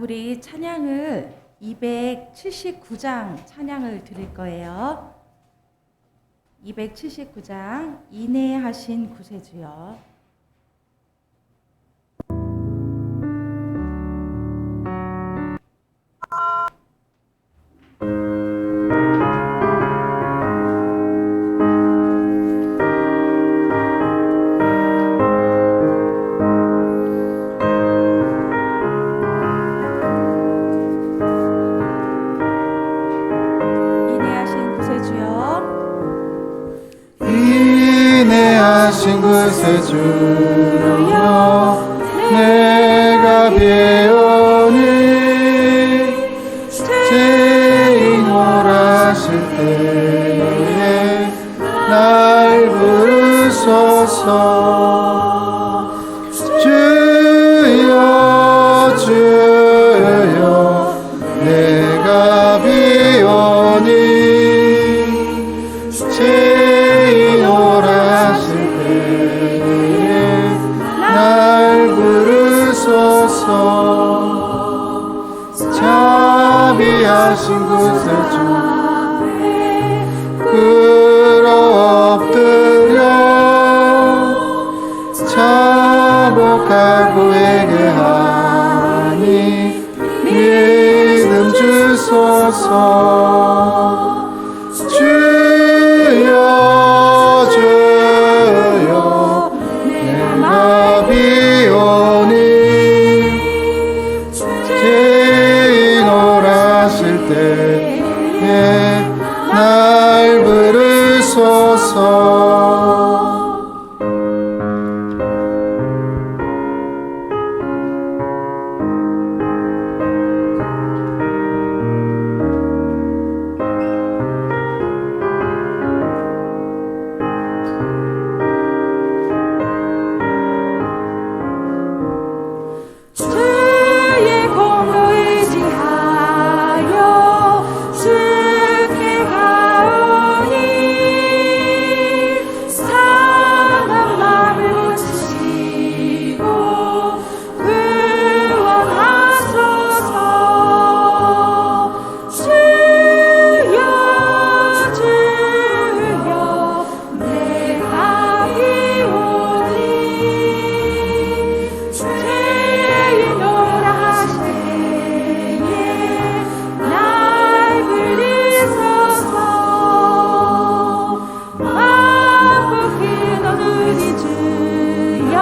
우리 찬양을 279장 찬양을 드릴 거예요. 279장 인내하신 구세주여. 인내하신 구세주여, 내가 배우니 죄인 오라실 때에 날 부르소서. 주여 주여, 내가 비오니 죄인 오라실 때에 날 부르소서. 자비하신 구세주, 끌어 엎드려 자복하고 회개하니 믿음 주소서. 주여 주여, 내가 비오니 죄인 오라실 때에 날 부르소서. 주의 공로 의지하여 주께 가오니 상한 마음을 고치시고 구원하소서. 주여 주여, 내가 비오니 죄인 오라 하실 때에 날 부르소서. 반복히 너누니 주여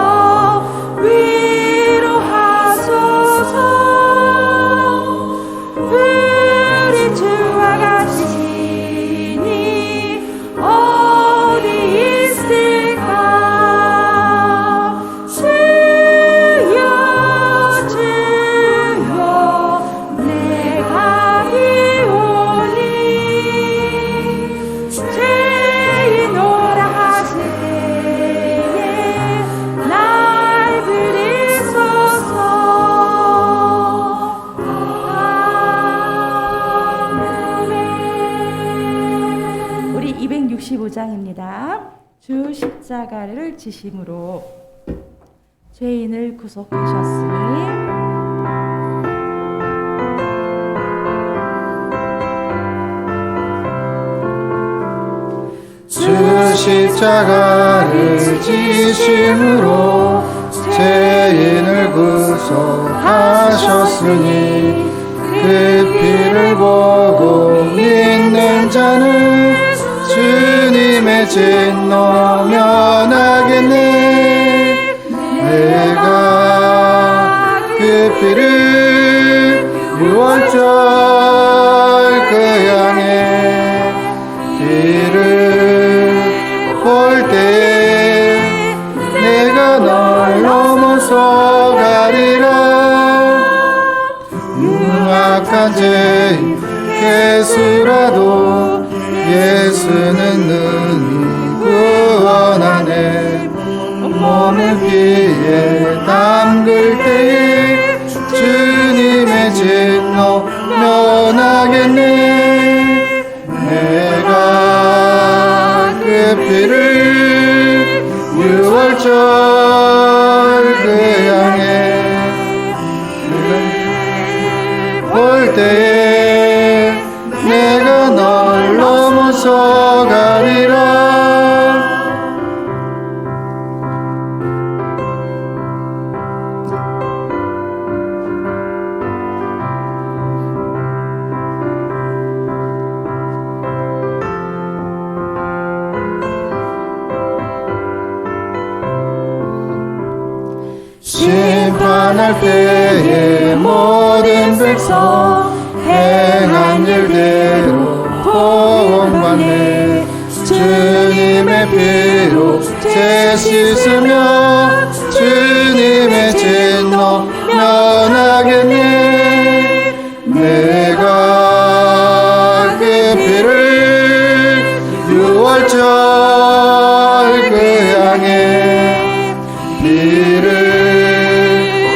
위로하소서. 우리 주와 같이 신이 어디 있을까. 주여 주여, 내가 비오니 죄인 오라 하실 때에 날 부르소서. 아멘. 우리 265장입니다. 주 십자가를 지심으로 죄인을 구속하셨으니 주 십자가를 지심으로 죄인을 구속하셨으니 그 피를 보고 믿는 자는 주님의 진노 면하겠네. 내가 그 피를 유월절 그 양의 길을 볼 때에 내가 널 넘어서 가리라. 흉악한 죄인 개수라도 예수는 능히 구원하네. 몸을 피에 담글 때에 주님의 진노 면하겠네. 내가 그 피를 유월절 그 양에 만날 때에 모든 백성 행한 일대로 복받네. 주님의 피로 죄 씻으며 주님의 진노 면하겠네. 내가 그 피를 6월절 그 양의 피를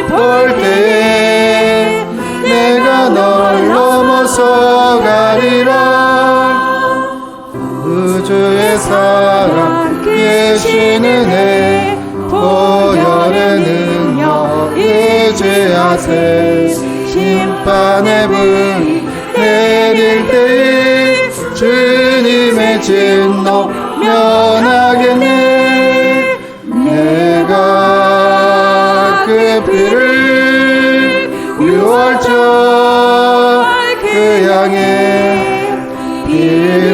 볼 때에 내가 널 넘어서 가리라. 우주의 사랑 계신 은혜 보혈의 능력 의지하세. 심판의 불 내릴 때에 주님의 진노 면하겠네. 내가 그 피를 6월절 그 양의 피를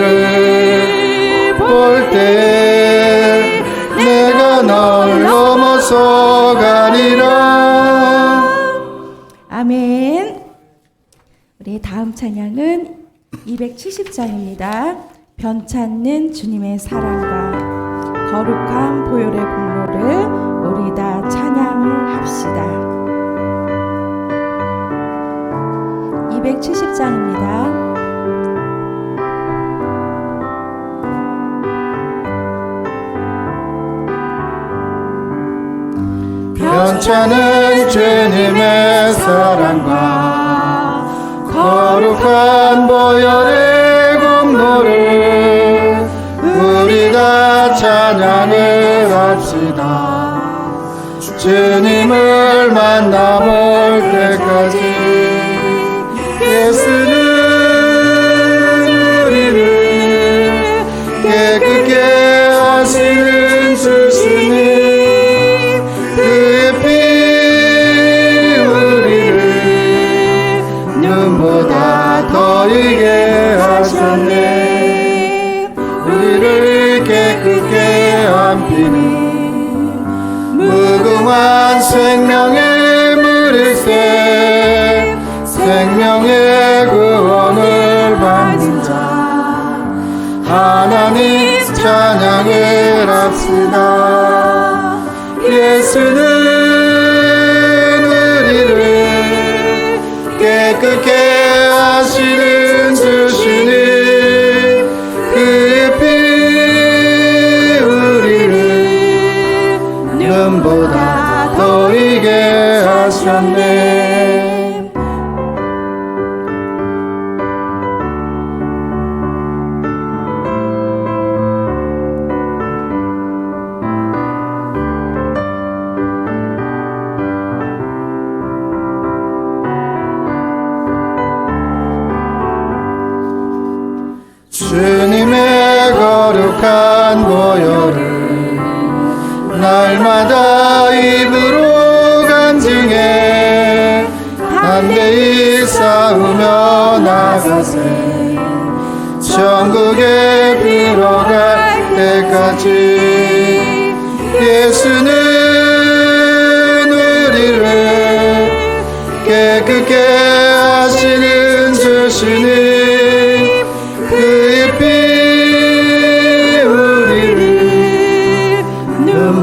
볼 때 내가 널 넘어서 가리라. 아멘. 우리 다음 찬양은 270장입니다. 변찮는 주님의 사랑과 거룩한 보혈의 공로를 우리 다 찬양을 합시다. 270장입니다. 변찮은 주님의 사랑과 거룩한 보혈의 공로를 우리 다 찬양을 합시다. 주님을 만나볼 때까지 예수는 우리를 깨끗게 하시는 주시니 눈보다 더 이게 하셨네. 우리를 깨끗게 한 피는 무궁한 생명의 물일세. 생명의 구원을 받는 자 하나님 찬양을 합시다. 예수는 깨끗게 하시는 주시니 그 피 우리를 눈보다 더 이게 하셨네. 주님의 거룩한 보혈을 날마다 입으로 간증해 담대히 싸우며 나가세. 천국에 들어갈 때까지 예수는 우리를 깨끗게 하시는 주시니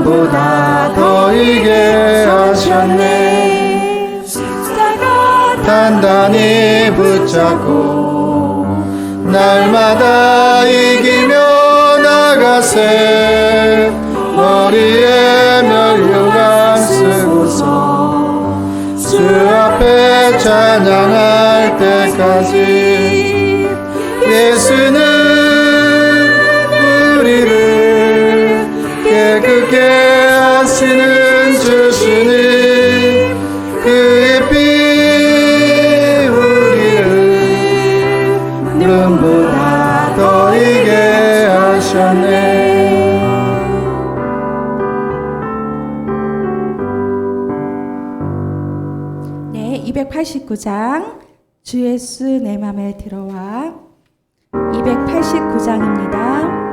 보다 더 이게 하셨네. 단단히 붙잡고 날마다 이기며 나가세. 머리에 면류관 쓰고서 주 앞에 찬양할 때까지 예수는 우리를 깨끗게 하시는 주시니 그의 피 우리를 눈보다 더 이게 하셨네. 네, 289장 주 예수 내 맘에 들어와 289장입니다.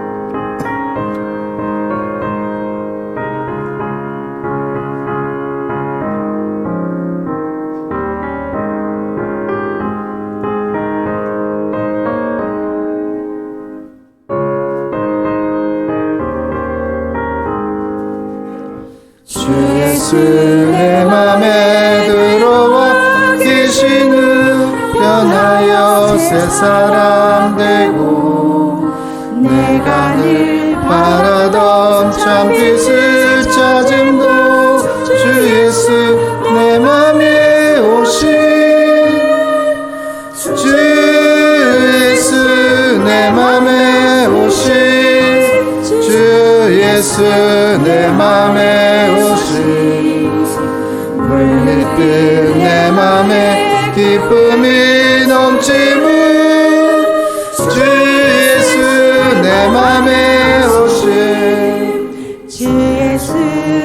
예수 내 맘에 들어와 계시는 변하여 새 사람 되고 내가 늘 바라던 참빛을 찾음도 주 예수 내 맘에 오신 주 예수 내 맘에 오신 주 예수 내 맘에 오신 물밀듯 내 맘에 기쁨이 넘치는 주 예수 내 맘에 오신 주 예수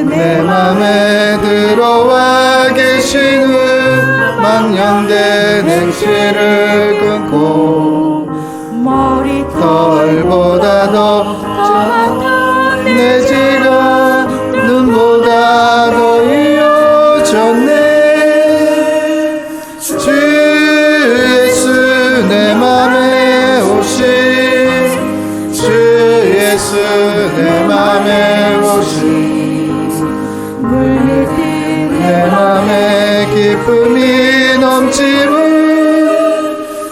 내 맘에 들어와 계시는 망령된 행실을 끊고 머리털보다 더 많던 내 지가 눈보다 더 이어졌네 주 예수 내 맘에 오신 주 예수 내 맘에 오신 물밀듯 내 맘에 기쁨이 넘치는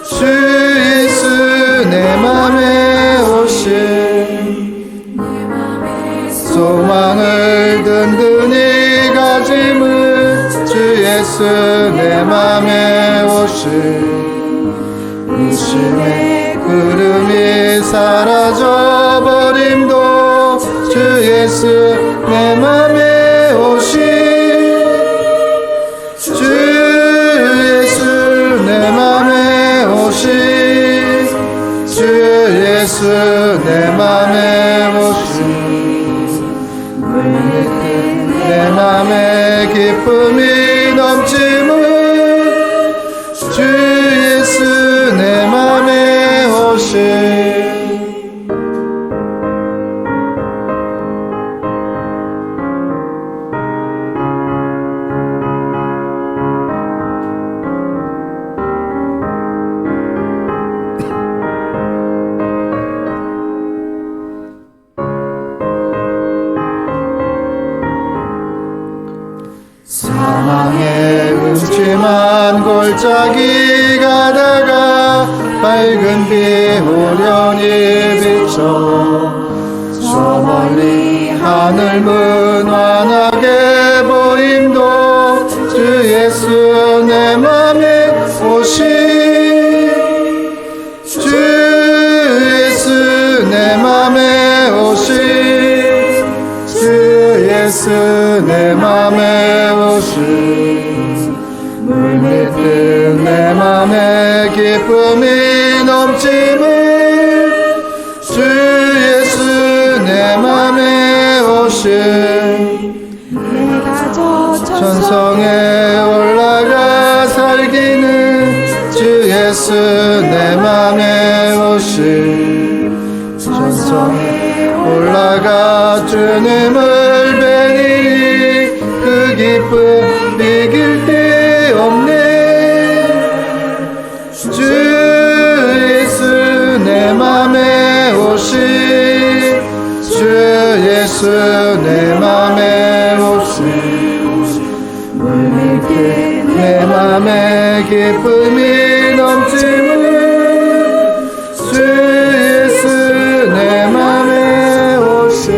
주 예수 내 맘에 오신 소망을 든든히 가짐은 주 예수 내 맘에 오신 의심의 구름이 사라져버림도 주 예수 내 맘에 오신 주 예수 내 맘에 오신 주 예수 내 맘에 오신 물밀듯 내 맘에 기쁨이 넘치는 주 예수 내 맘에 오신 사망의 음침한 골짜기 가다가 밝은 비 호련히 비쳐 저 멀리 하늘 문환하게 보임도 주 예수 내 맘에 오신 주 예수 내 맘에 오신 주 예수 내 맘에 오신 물밀듯 내 맘에 기쁨이 넘치는 주 예수 내 맘에 오신 내가 저 천성에 올라가 살기는 주 예수 내 맘에 오신 천성에 올라가 주님을 뵈니 그 기쁨 이길 데 없네 주 예수 내 맘에 오신 주 예수 내 맘에 오신 물밀듯 내 맘에 기쁨이 넘치는 주 예수 내 맘에 오신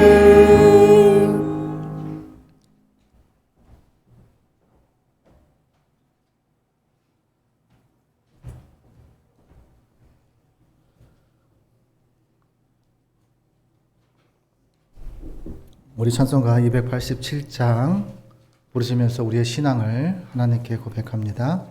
우리 찬송가 287장 부르시면서 우리의 신앙을 하나님께 고백합니다.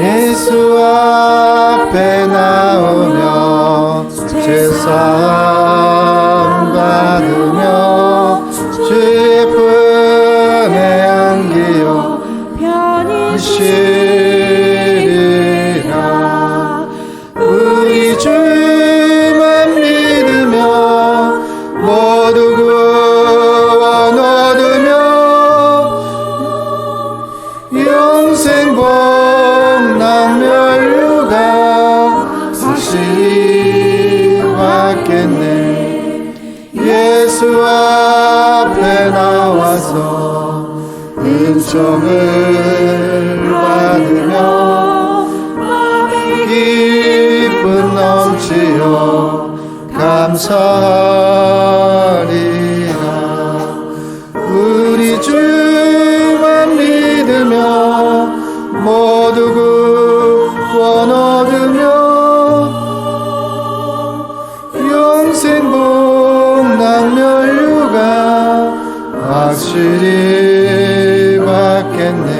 예수 앞에 나오며 제사함 받으며 주의 품에 안기어 편히 쉬리라. 우리 주만 믿으며 모두 은총을 받으며 기쁨 넘치어 감사하리라. 우리 주만 믿으며 모두 구원 얻으며 영생 복락 면류가 확실히 받겠네.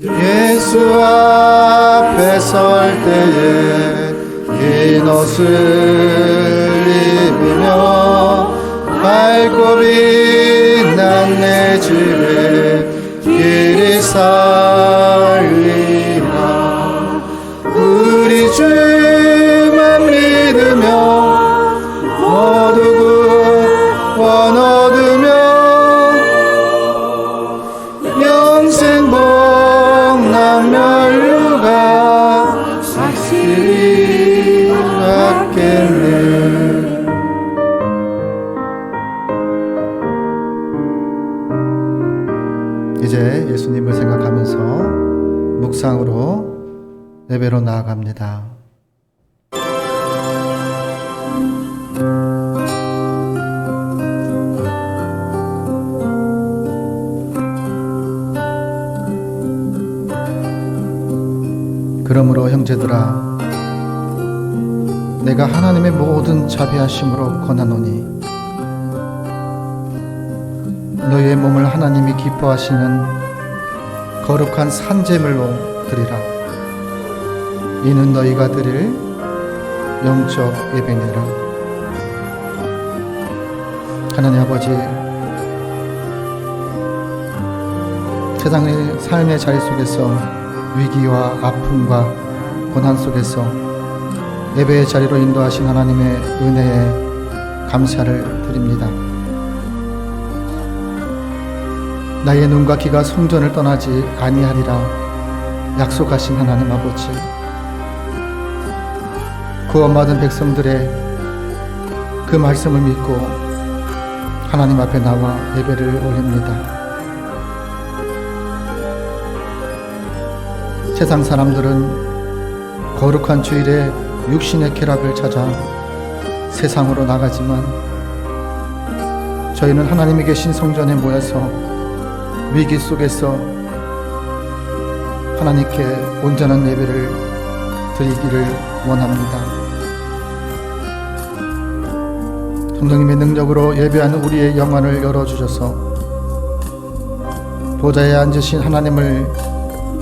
예수 앞에 설 때에 긴 옷을 입으며 밝고 빛난 내 집에 길이 살리라. 우리 주만 믿으며 모두 구원 얻으며 영생 복락 면류가 확실히 받겠네. 이제 예수님을 생각하면서 묵상으로 예배로 나아갑니다. 그러므로 형제들아, 내가 하나님의 모든 자비하심으로 권하노니 너희의 몸을 하나님이 기뻐하시는 거룩한 산제물로 드리라. 이는 너희가 드릴 영적 예배니라. 하나님 아버지, 세상의 삶의 자리 속에서 위기와 아픔과 고난 속에서 예배의 자리로 인도하신 하나님의 은혜에 감사를 드립니다. 나의 눈과 귀가 성전을 떠나지 아니하리라 약속하신 하나님 아버지, 구원받은 백성들의 그 말씀을 믿고 하나님 앞에 나와 예배를 올립니다. 세상 사람들은 거룩한 주일에 육신의 쾌락을 찾아 세상으로 나가지만 저희는 하나님이 계신 성전에 모여서 위기 속에서 하나님께 온전한 예배를 드리기를 원합니다. 성령님의 능력으로 예배하는 우리의 영안을 열어주셔서 보좌에 앉으신 하나님을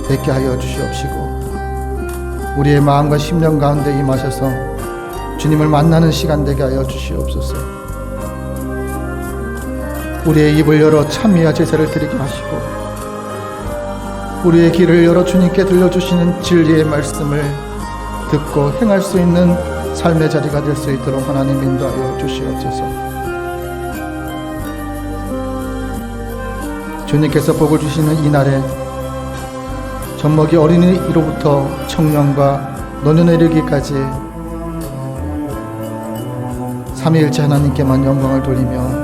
뵙게 하여 주시옵시고 우리의 마음과 심령 가운데 임하셔서 주님을 만나는 시간 되게 하여 주시옵소서. 우리의 입을 열어 찬미와 제사를 드리게 하시고 우리의 귀를 열어 주님께 들려주시는 진리의 말씀을 듣고 행할 수 있는 삶의 자리가 될 수 있도록 하나님 인도하여 주시옵소서. 주님께서 복을 주시는 이날에 젖먹이 어린이로부터 청년과 노년에 이르기까지 삼위일체 하나님께만 영광을 돌리며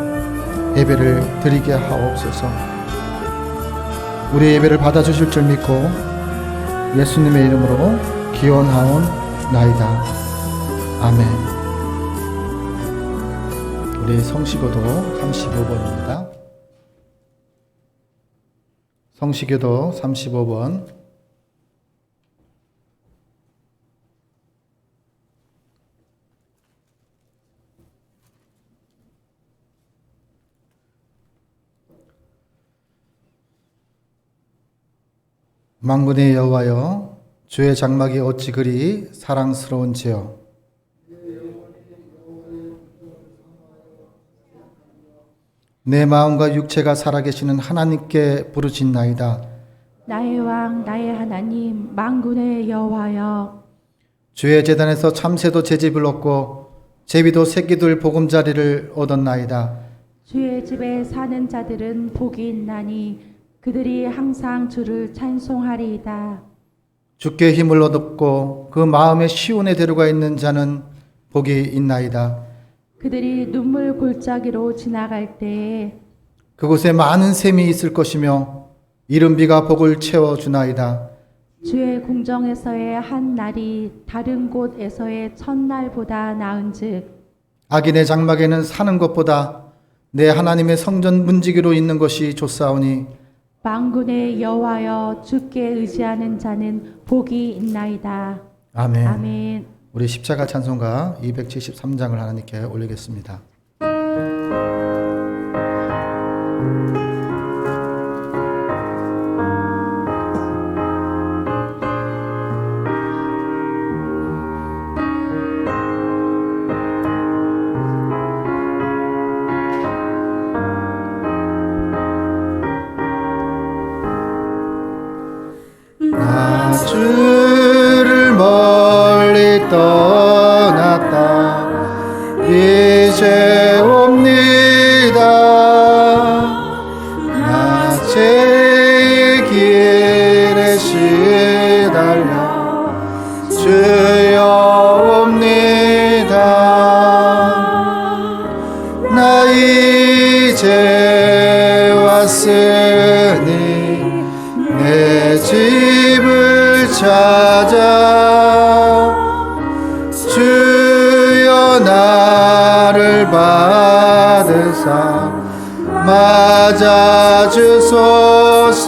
예배를 드리게 하옵소서. 우리의 예배를 받아주실 줄 믿고 예수님의 이름으로 기원하옵나이다. 아멘. 우리 성시교도 35번입니다. 성시교도 35번. 만군의 여호와여, 주의 장막이 어찌 그리 사랑스러운지요. 내 마음과 육체가 살아계시는 하나님께 부르짖나이다. 나의 왕 나의 하나님 만군의 여호와여, 주의 제단에서 참새도 제집을 얻고 제비도 새끼들 보금자리를 얻었나이다. 주의 집에 사는 자들은 복이 있나니 그들이 항상 주를 찬송하리이다. 주께 힘을 얻었고 그 마음에 시온에 데려가 있는 자는 복이 있나이다. 그들이 눈물 골짜기로 지나갈 때에 그곳에 많은 샘이 있을 것이며 이른 비가 복을 채워주나이다. 주의 궁정에서의 한 날이 다른 곳에서의 첫날보다 나은즉 악인의 장막에는 사는 것보다 내 하나님의 성전 문지기로 있는 것이 좋사오니 만군의 여호와여 주께 의지하는 자는 복이 있나이다. 아멘. 아멘. 우리 십자가 찬송가 273장을 하나님께 올리겠습니다. 나 주를 멀리 떠났다 이제 옵니다. 나 제 길에 시달려 주여 옵니다. 나 이제 왔으니 내 집을 찾아 주여 나를 받으사 맞아 주소서.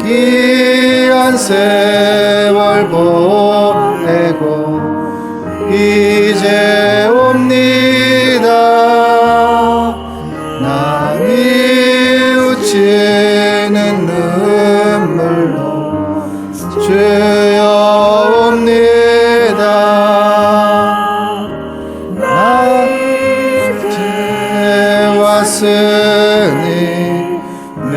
귀한 세월 보내고 이제 옵니다. 나 뉘우치는 눈물로 주여 옵니다. 나 이제 왔으니 내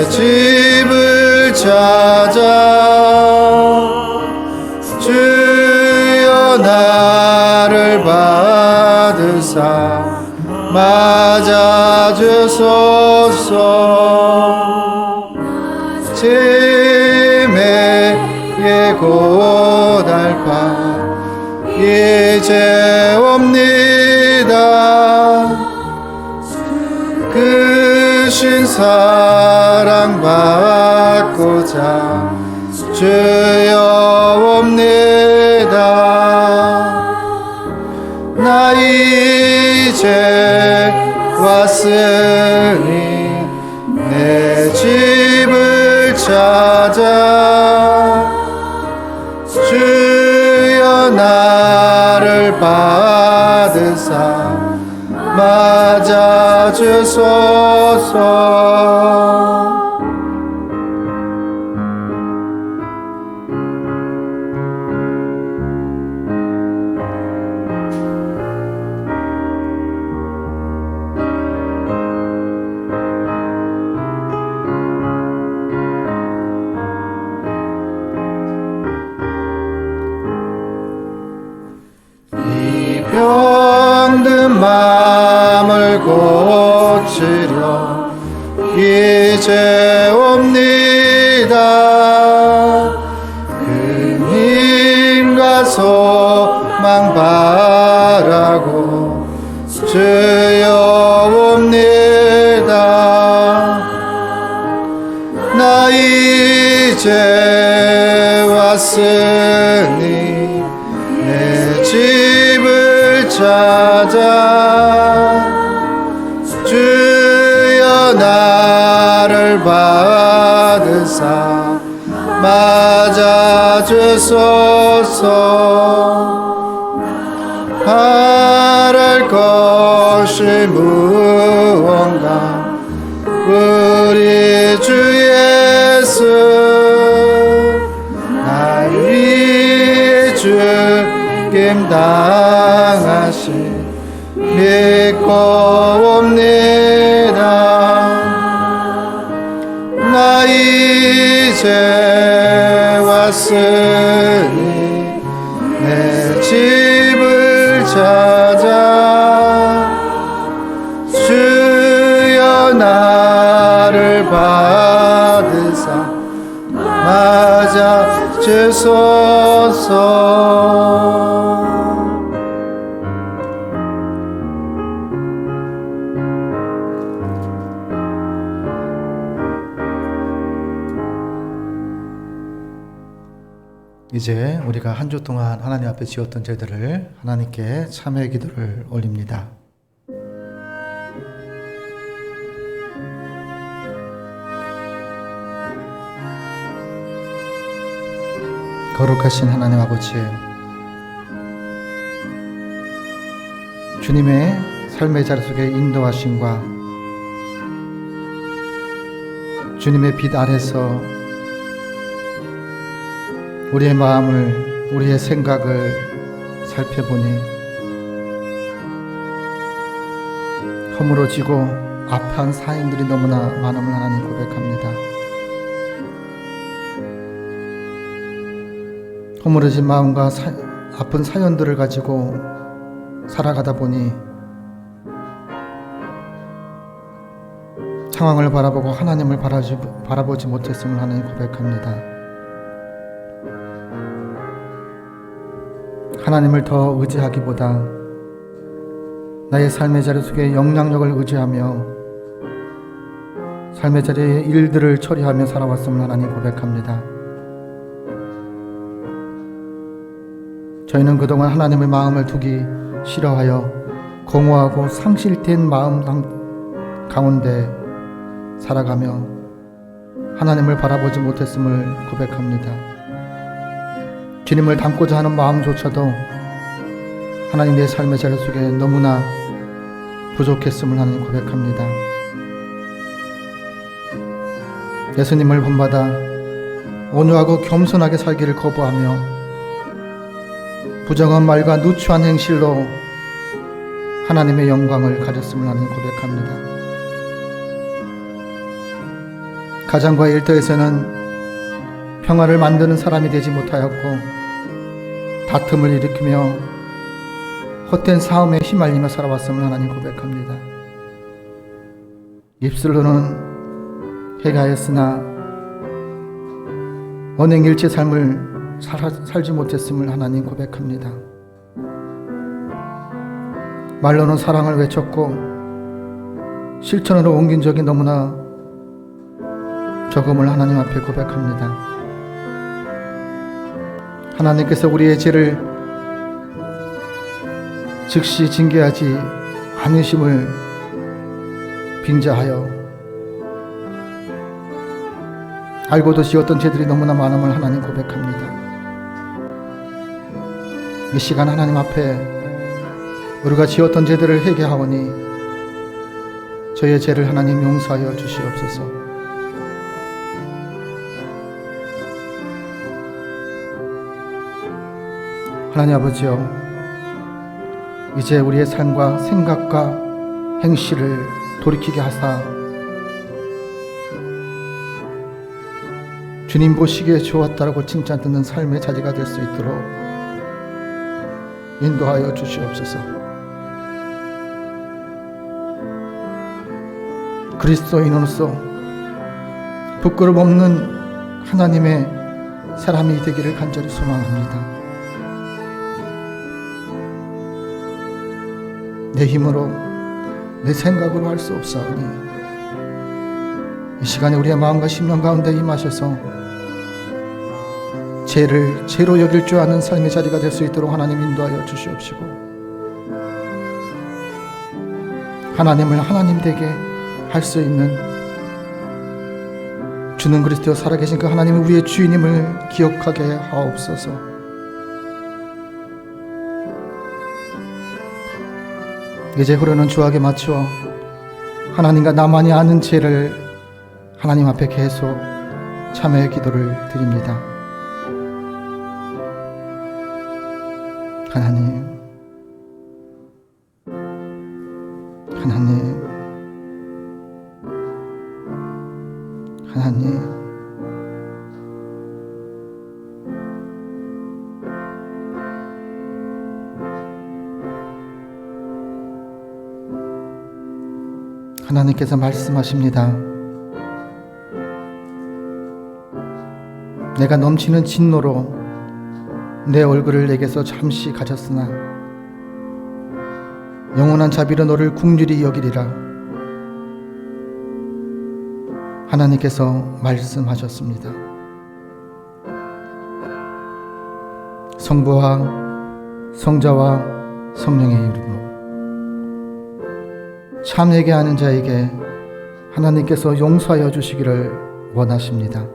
집을 찾아 주여 나를 받으사 맞아 주소서. 짐의 고달파 이제 옵니다. 크신 사랑 받고자 주여 옵니다. 나 이제 왔으니 내 집을 찾아 주여 나를 받으사 맞아 주소서. 병든 마음을 고치려 이제 옵니다. 그 힘과 소망 바라고 주여 옵니다. 나 이제 왔으니 내 집을 찾아 주여 나를 받으사 맞아 주소서. 바랄 것이 무언가 우리 주 예수 날 위해 죽임 당하신 믿고 옵니다. 나 이제 왔으니 내 내 집을 찾아 주여 나를 받으사 맞아 주소서. 이제 우리가 한 주 동안 하나님 앞에 지었던 죄들을 하나님께 참회 기도를 올립니다. 거룩하신 하나님 아버지, 주님의 삶의 자리 속에 인도하심과 주님의 빛 아래서 우리의 마음을, 우리의 생각을 살펴보니 허물어지고 아파한 사인들이 너무나 많음을 하나님 고백합니다. 허물어진 마음과 아픈 사연들을 가지고 살아가다 보니 상황을 바라보고 하나님을 바라보지 못했음을 하나님 고백합니다. 하나님을 더 의지하기보다 나의 삶의 자리 속에 영향력을 의지하며 삶의 자리의 일들을 처리하며 살아왔음을 하나님 고백합니다. 저희는 그동안 하나님의 마음을 두기 싫어하여 공허하고 상실된 마음 가운데 살아가며 하나님을 바라보지 못했음을 고백합니다. 주님을 닮고자 하는 마음조차도 하나님 내 삶의 자리 속에 너무나 부족했음을 하나님 고백합니다. 예수님을 본받아 온유하고 겸손하게 살기를 거부하며 부정한 말과 누추한 행실로 하나님의 영광을 가졌음을 하나님 고백합니다. 가정과 일터에서는 평화를 만드는 사람이 되지 못하였고 다툼을 일으키며 헛된 싸움에 휘말리며 살아왔음을 하나님 고백합니다. 입술로는 회개하였으나 언행일체 삶을 살지 못했음을 하나님 고백합니다. 말로는 사랑을 외쳤고 실천으로 옮긴 적이 너무나 적음을 하나님 앞에 고백합니다. 하나님께서 우리의 죄를 즉시 징계하지 않으심을 빙자하여 알고도 지었던 죄들이 너무나 많음을 하나님 고백합니다. 이 시간 하나님 앞에 우리가 지었던 죄들을 회개하오니 저희의 죄를 하나님 용서하여 주시옵소서. 하나님 아버지여, 이제 우리의 삶과 생각과 행실을 돌이키게 하사 주님 보시기에 좋았다라고 칭찬 듣는 삶의 자리가 될 수 있도록 인도하여 주시옵소서. 그리스도인으로서 부끄럼 없는 하나님의 사람이 되기를 간절히 소망합니다. 내 힘으로 내 생각으로 할 수 없사오니 이 시간에 우리의 마음과 심령 가운데 임하셔서 죄를 죄로 여길 줄 아는 삶의 자리가 될 수 있도록 하나님 인도하여 주시옵시고 하나님을 하나님 되게 할 수 있는 주는 그리스도 살아계신 그 하나님은 우리의 주인임을 기억하게 하옵소서. 이제 흐르는 주악에 맞추어 하나님과 나만이 아는 죄를 하나님 앞에 계속 참회의 기도를 드립니다. 하나님, 하나님, 하나님, 하나님께서 말씀하십니다. 내가 넘치는 진노로 내 얼굴을 내게서 잠시 가졌으나 영원한 자비로 너를 긍휼히 여기리라. 하나님께서 말씀하셨습니다. 성부와 성자와 성령의 이름으로 참 회개하는 자에게 하나님께서 용서하여 주시기를 원하십니다.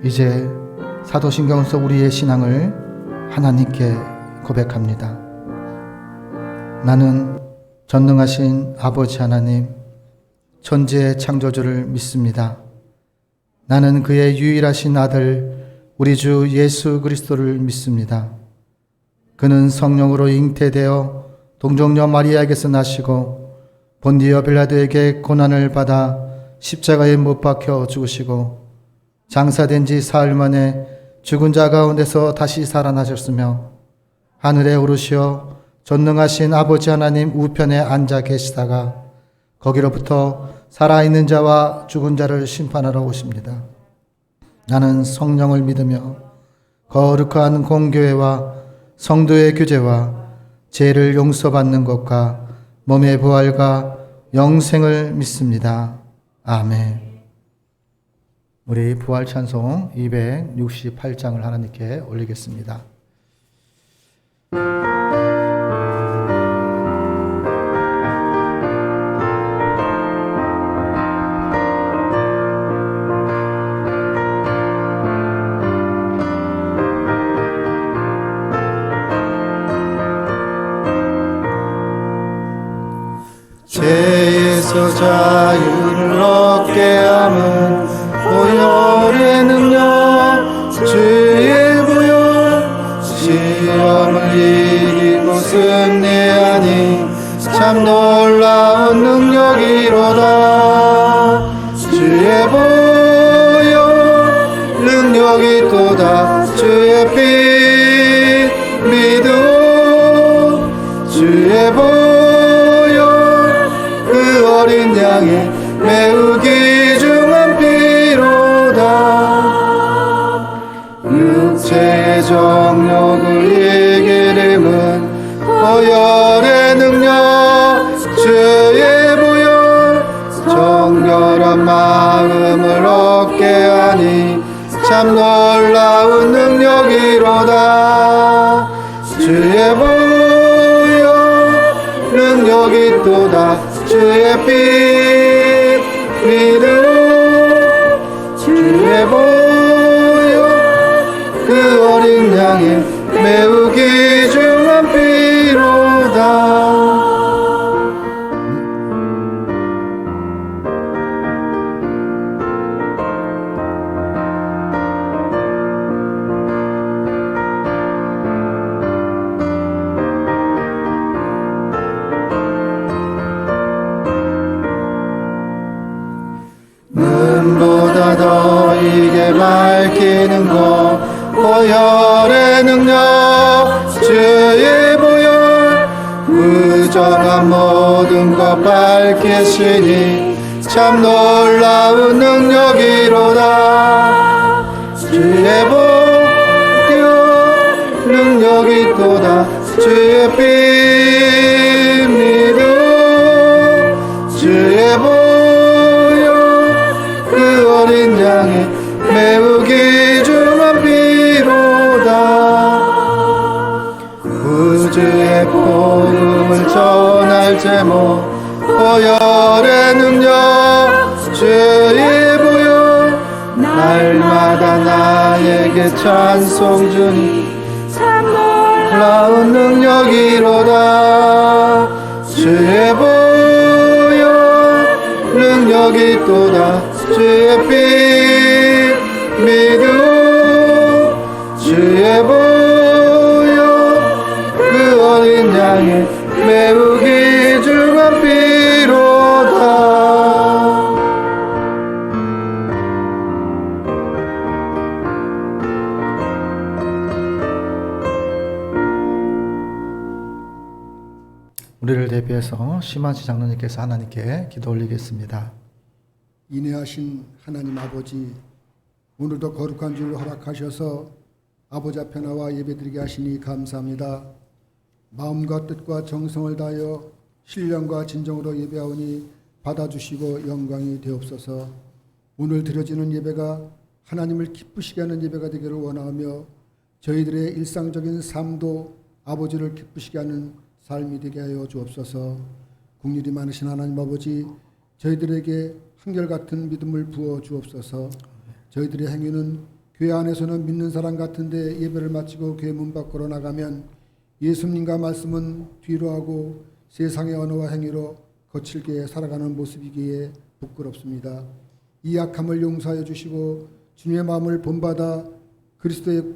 이제 사도신경서 우리의 신앙을 하나님께 고백합니다. 나는 전능하신 아버지 하나님, 천지의 창조주를 믿습니다. 나는 그의 유일하신 아들 우리 주 예수 그리스도를 믿습니다. 그는 성령으로 잉태되어 동정녀 마리아에게서 나시고 본디오 빌라도에게 고난을 받아 십자가에 못 박혀 죽으시고 장사된 지 사흘 만에 죽은 자 가운데서 다시 살아나셨으며 하늘에 오르시어 전능하신 아버지 하나님 우편에 앉아 계시다가 거기로부터 살아있는 자와 죽은 자를 심판하러 오십니다. 나는 성령을 믿으며 거룩한 공교회와 성도의 교제와 죄를 용서받는 것과 몸의 부활과 영생을 믿습니다. 아멘. 우리 부활 찬송 268장을 하나님께 올리겠습니다. 죄에서 자유를 얻게 함은 보혈의 능력 주의 보혈 시험을 이기고 승리하니 참 놀라운 능력이로다. 주의 보혈 능력이 또다. 주의 피 믿음 주의 보혈 그 어린 양의 매우 귀중한 피로다. 육체의 정욕을 이기림은 보혈의 능력 주의 보혈 정결한 마음을 얻게 하니 참 놀라운 능력이로다. 주의 보혈 능력이 또다. 주의 피 믿음 주의 보혈 그 어린 양의 매우 귀중한 피로다. 눈보다 더 이게 밝히는 것 보혈의 능력 주의 보혈 부정한 모든 것 밝히시니 참 놀라운 능력이로다. 주의 보혈 능력이 또다. 주의 피 믿음 주의 보혈 그 어린 양의 매우 귀중한 피로다. 구주의 복음을 전할 제목 보혈의 능력 주의 보혈 날마다 나에게 찬송 주니 참 놀라운 능력이로다. 주의 보혈 능력이 또다. 주의 피 믿음 주의 보혈 그 어린 양의 매우 귀중한 피로다. 우리를 대표해서 심한시 장로님께서 하나님께 기도 올리겠습니다. 인애하신 하나님 아버지, 오늘도 거룩한 줄 허락하셔서 아버지 앞에 나와 예배드리게 하시니 감사합니다. 마음과 뜻과 정성을 다하여 신령과 진정으로 예배하오니 받아주시고 영광이 되옵소서. 오늘 드려지는 예배가 하나님을 기쁘시게 하는 예배가 되기를 원하며 저희들의 일상적인 삶도 아버지를 기쁘시게 하는 삶이 되게 하여 주옵소서. 국률이 많으신 하나님 아버지, 저희들에게 한결같은 믿음을 부어 주옵소서. 저희들의 행위는 교회 안에서는 믿는 사람 같은데 예배를 마치고 교회 문 밖으로 나가면 예수님과 말씀은 뒤로 하고 세상의 언어와 행위로 거칠게 살아가는 모습이기에 부끄럽습니다. 이 약함을 용서하여 주시고 주님의 마음을 본받아 그리스도의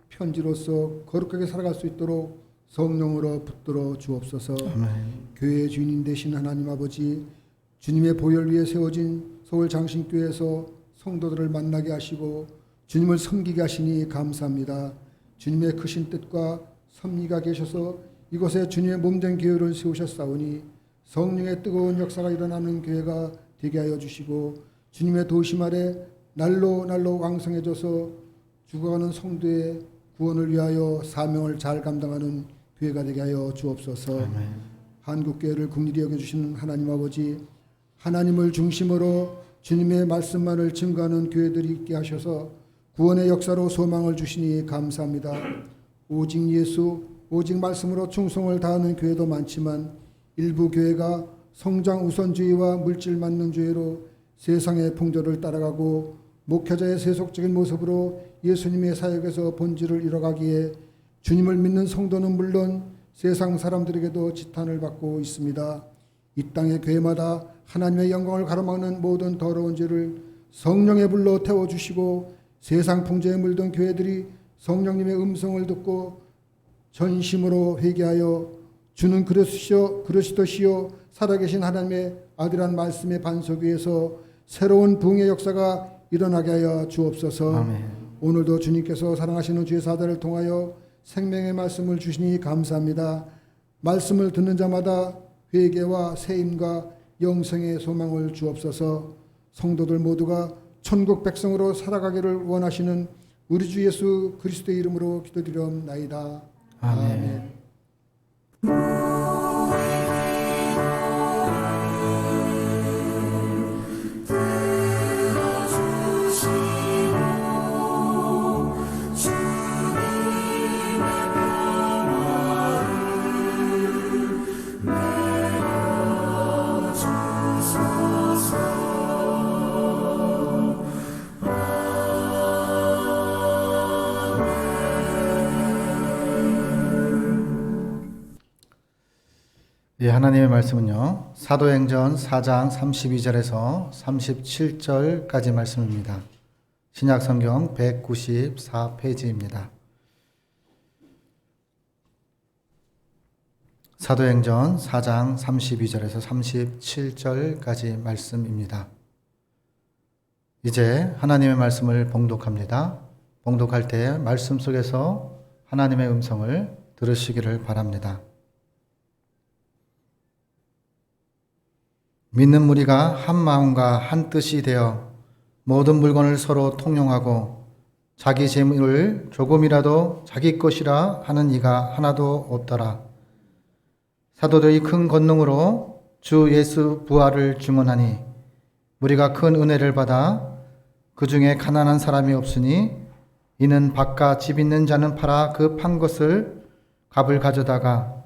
편지로서 거룩하게 살아갈 수 있도록 성령으로 붙들어 주옵소서. 아멘. 교회의 주인 되신 하나님 아버지, 주님의 보혈 위에 세워진 서울 장신교회에서 성도들을 만나게 하시고 주님을 섬기게 하시니 감사합니다. 주님의 크신 뜻과 섭리가 계셔서 이곳에 주님의 몸된 교회를 세우셨사오니 성령의 뜨거운 역사가 일어나는 교회가 되게 하여 주시고 주님의 도심 아래 날로 왕성해져서 죽어가는 성도의 구원을 위하여 사명을 잘 감당하는 교회가 되게 하여 주옵소서. 아멘. 한국교회를 국리히 여겨주시는 하나님 아버지, 하나님을 중심으로 주님의 말씀만을 증거하는 교회들이 있게 하셔서 구원의 역사로 소망을 주시니 감사합니다. 오직 예수, 오직 말씀으로 충성을 다하는 교회도 많지만 일부 교회가 성장 우선주의와 물질 만능주의로 세상의 풍조를 따라가고 목회자의 세속적인 모습으로 예수님의 사역에서 본질을 잃어가기에 주님을 믿는 성도는 물론 세상 사람들에게도 지탄을 받고 있습니다. 이 땅의 교회마다 하나님의 영광을 가로막는 모든 더러운 죄를 성령의 불로 태워주시고 세상 풍조에 물든 교회들이 성령님의 음성을 듣고 전심으로 회개하여 주는 그리스도시요 살아계신 하나님의 아들한 말씀의 반석 위에서 새로운 부흥의 역사가 일어나게 하여 주옵소서. 아멘. 오늘도 주님께서 사랑하시는 주의 사자를 통하여 생명의 말씀을 주시니 감사합니다. 말씀을 듣는 자마다 회개와 세임과 영생의 소망을 주옵소서. 성도들 모두가 천국 백성으로 살아가기를 원하시는 우리 주 예수 그리스도의 이름으로 기도드리옵나이다. 아멘. 예, 하나님의 말씀은요, 사도행전 4장 32절에서 37절까지 말씀입니다. 신약성경 194페이지입니다. 사도행전 4장 32절에서 37절까지 말씀입니다. 이제 하나님의 말씀을 봉독합니다. 봉독할 때 말씀 속에서 하나님의 음성을 들으시기를 바랍니다. 믿는 무리가 한 마음과 한 뜻이 되어 모든 물건을 서로 통용하고 자기 재물을 조금이라도 자기 것이라 하는 이가 하나도 없더라. 사도들이 큰 권능으로 주 예수 부활을 증언하니 우리가 큰 은혜를 받아 그 중에 가난한 사람이 없으니 이는 밭과 집 있는 자는 팔아 그 판 것을 값을 가져다가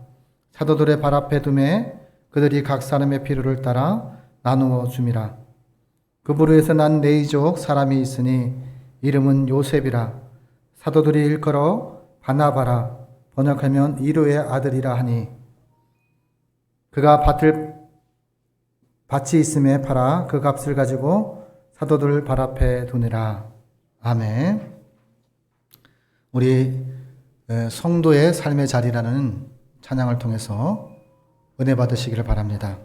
사도들의 발 앞에 두매 그들이 각 사람의 필요를 따라 나누어 줌이라. 그 부류에서 난 네이족 사람이 있으니 이름은 요셉이라. 사도들이 일컬어 바나바라 번역하면 이로의 아들이라 하니 그가 밭이 있음에 팔아 그 값을 가지고 사도들 발 앞에 두니라. 아멘. 우리 성도의 삶의 자리라는 찬양을 통해서 은혜 받으시기를 바랍니다.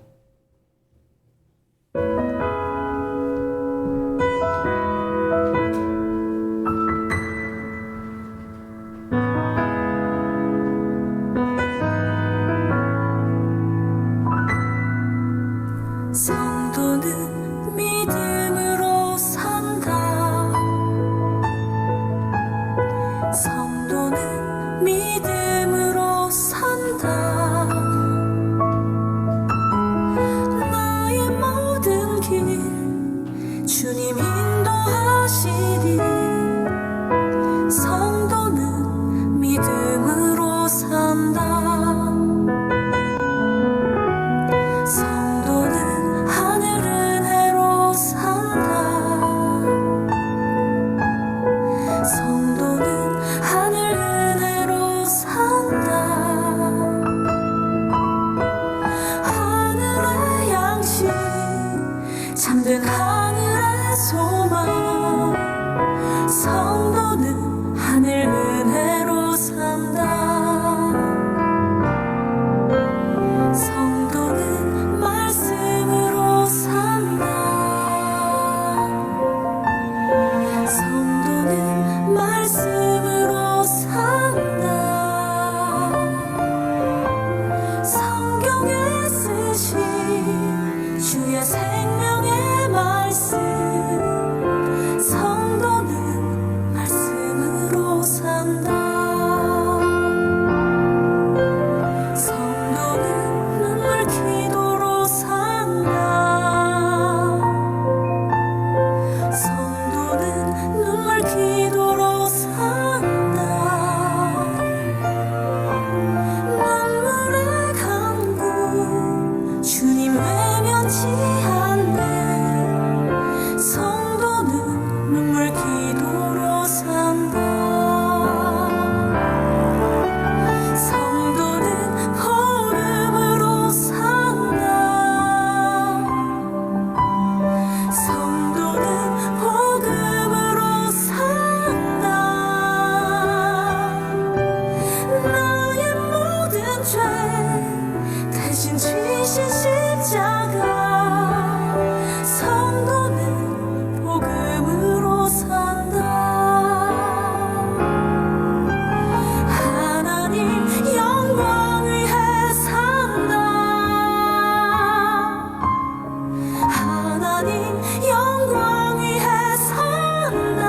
성도는 하늘 은혜로 산다. 하늘의 양식 잠든 하늘의 소망. 성도는 하늘 은혜로 산다. 성도는 말씀으로 산다. 성도는 말씀으로 산다. 성경에 쓰신 주의 생명의 말씀. 성도는 말씀으로 산다. 성도는 눈물 기도로 산다. 성도는 눈물 기도로 산다. 눈물의 강구 주님 외면치 않네. 성도는 눈물 기도로 산다. 성도는 복음으로 산다. 성도는 복음으로 산다. 나의 모든 죄 대신 지신 십자가. 성도는 복음으로 산다. 하나님 영광 위해 산다. 하나님 영광 위해 산다.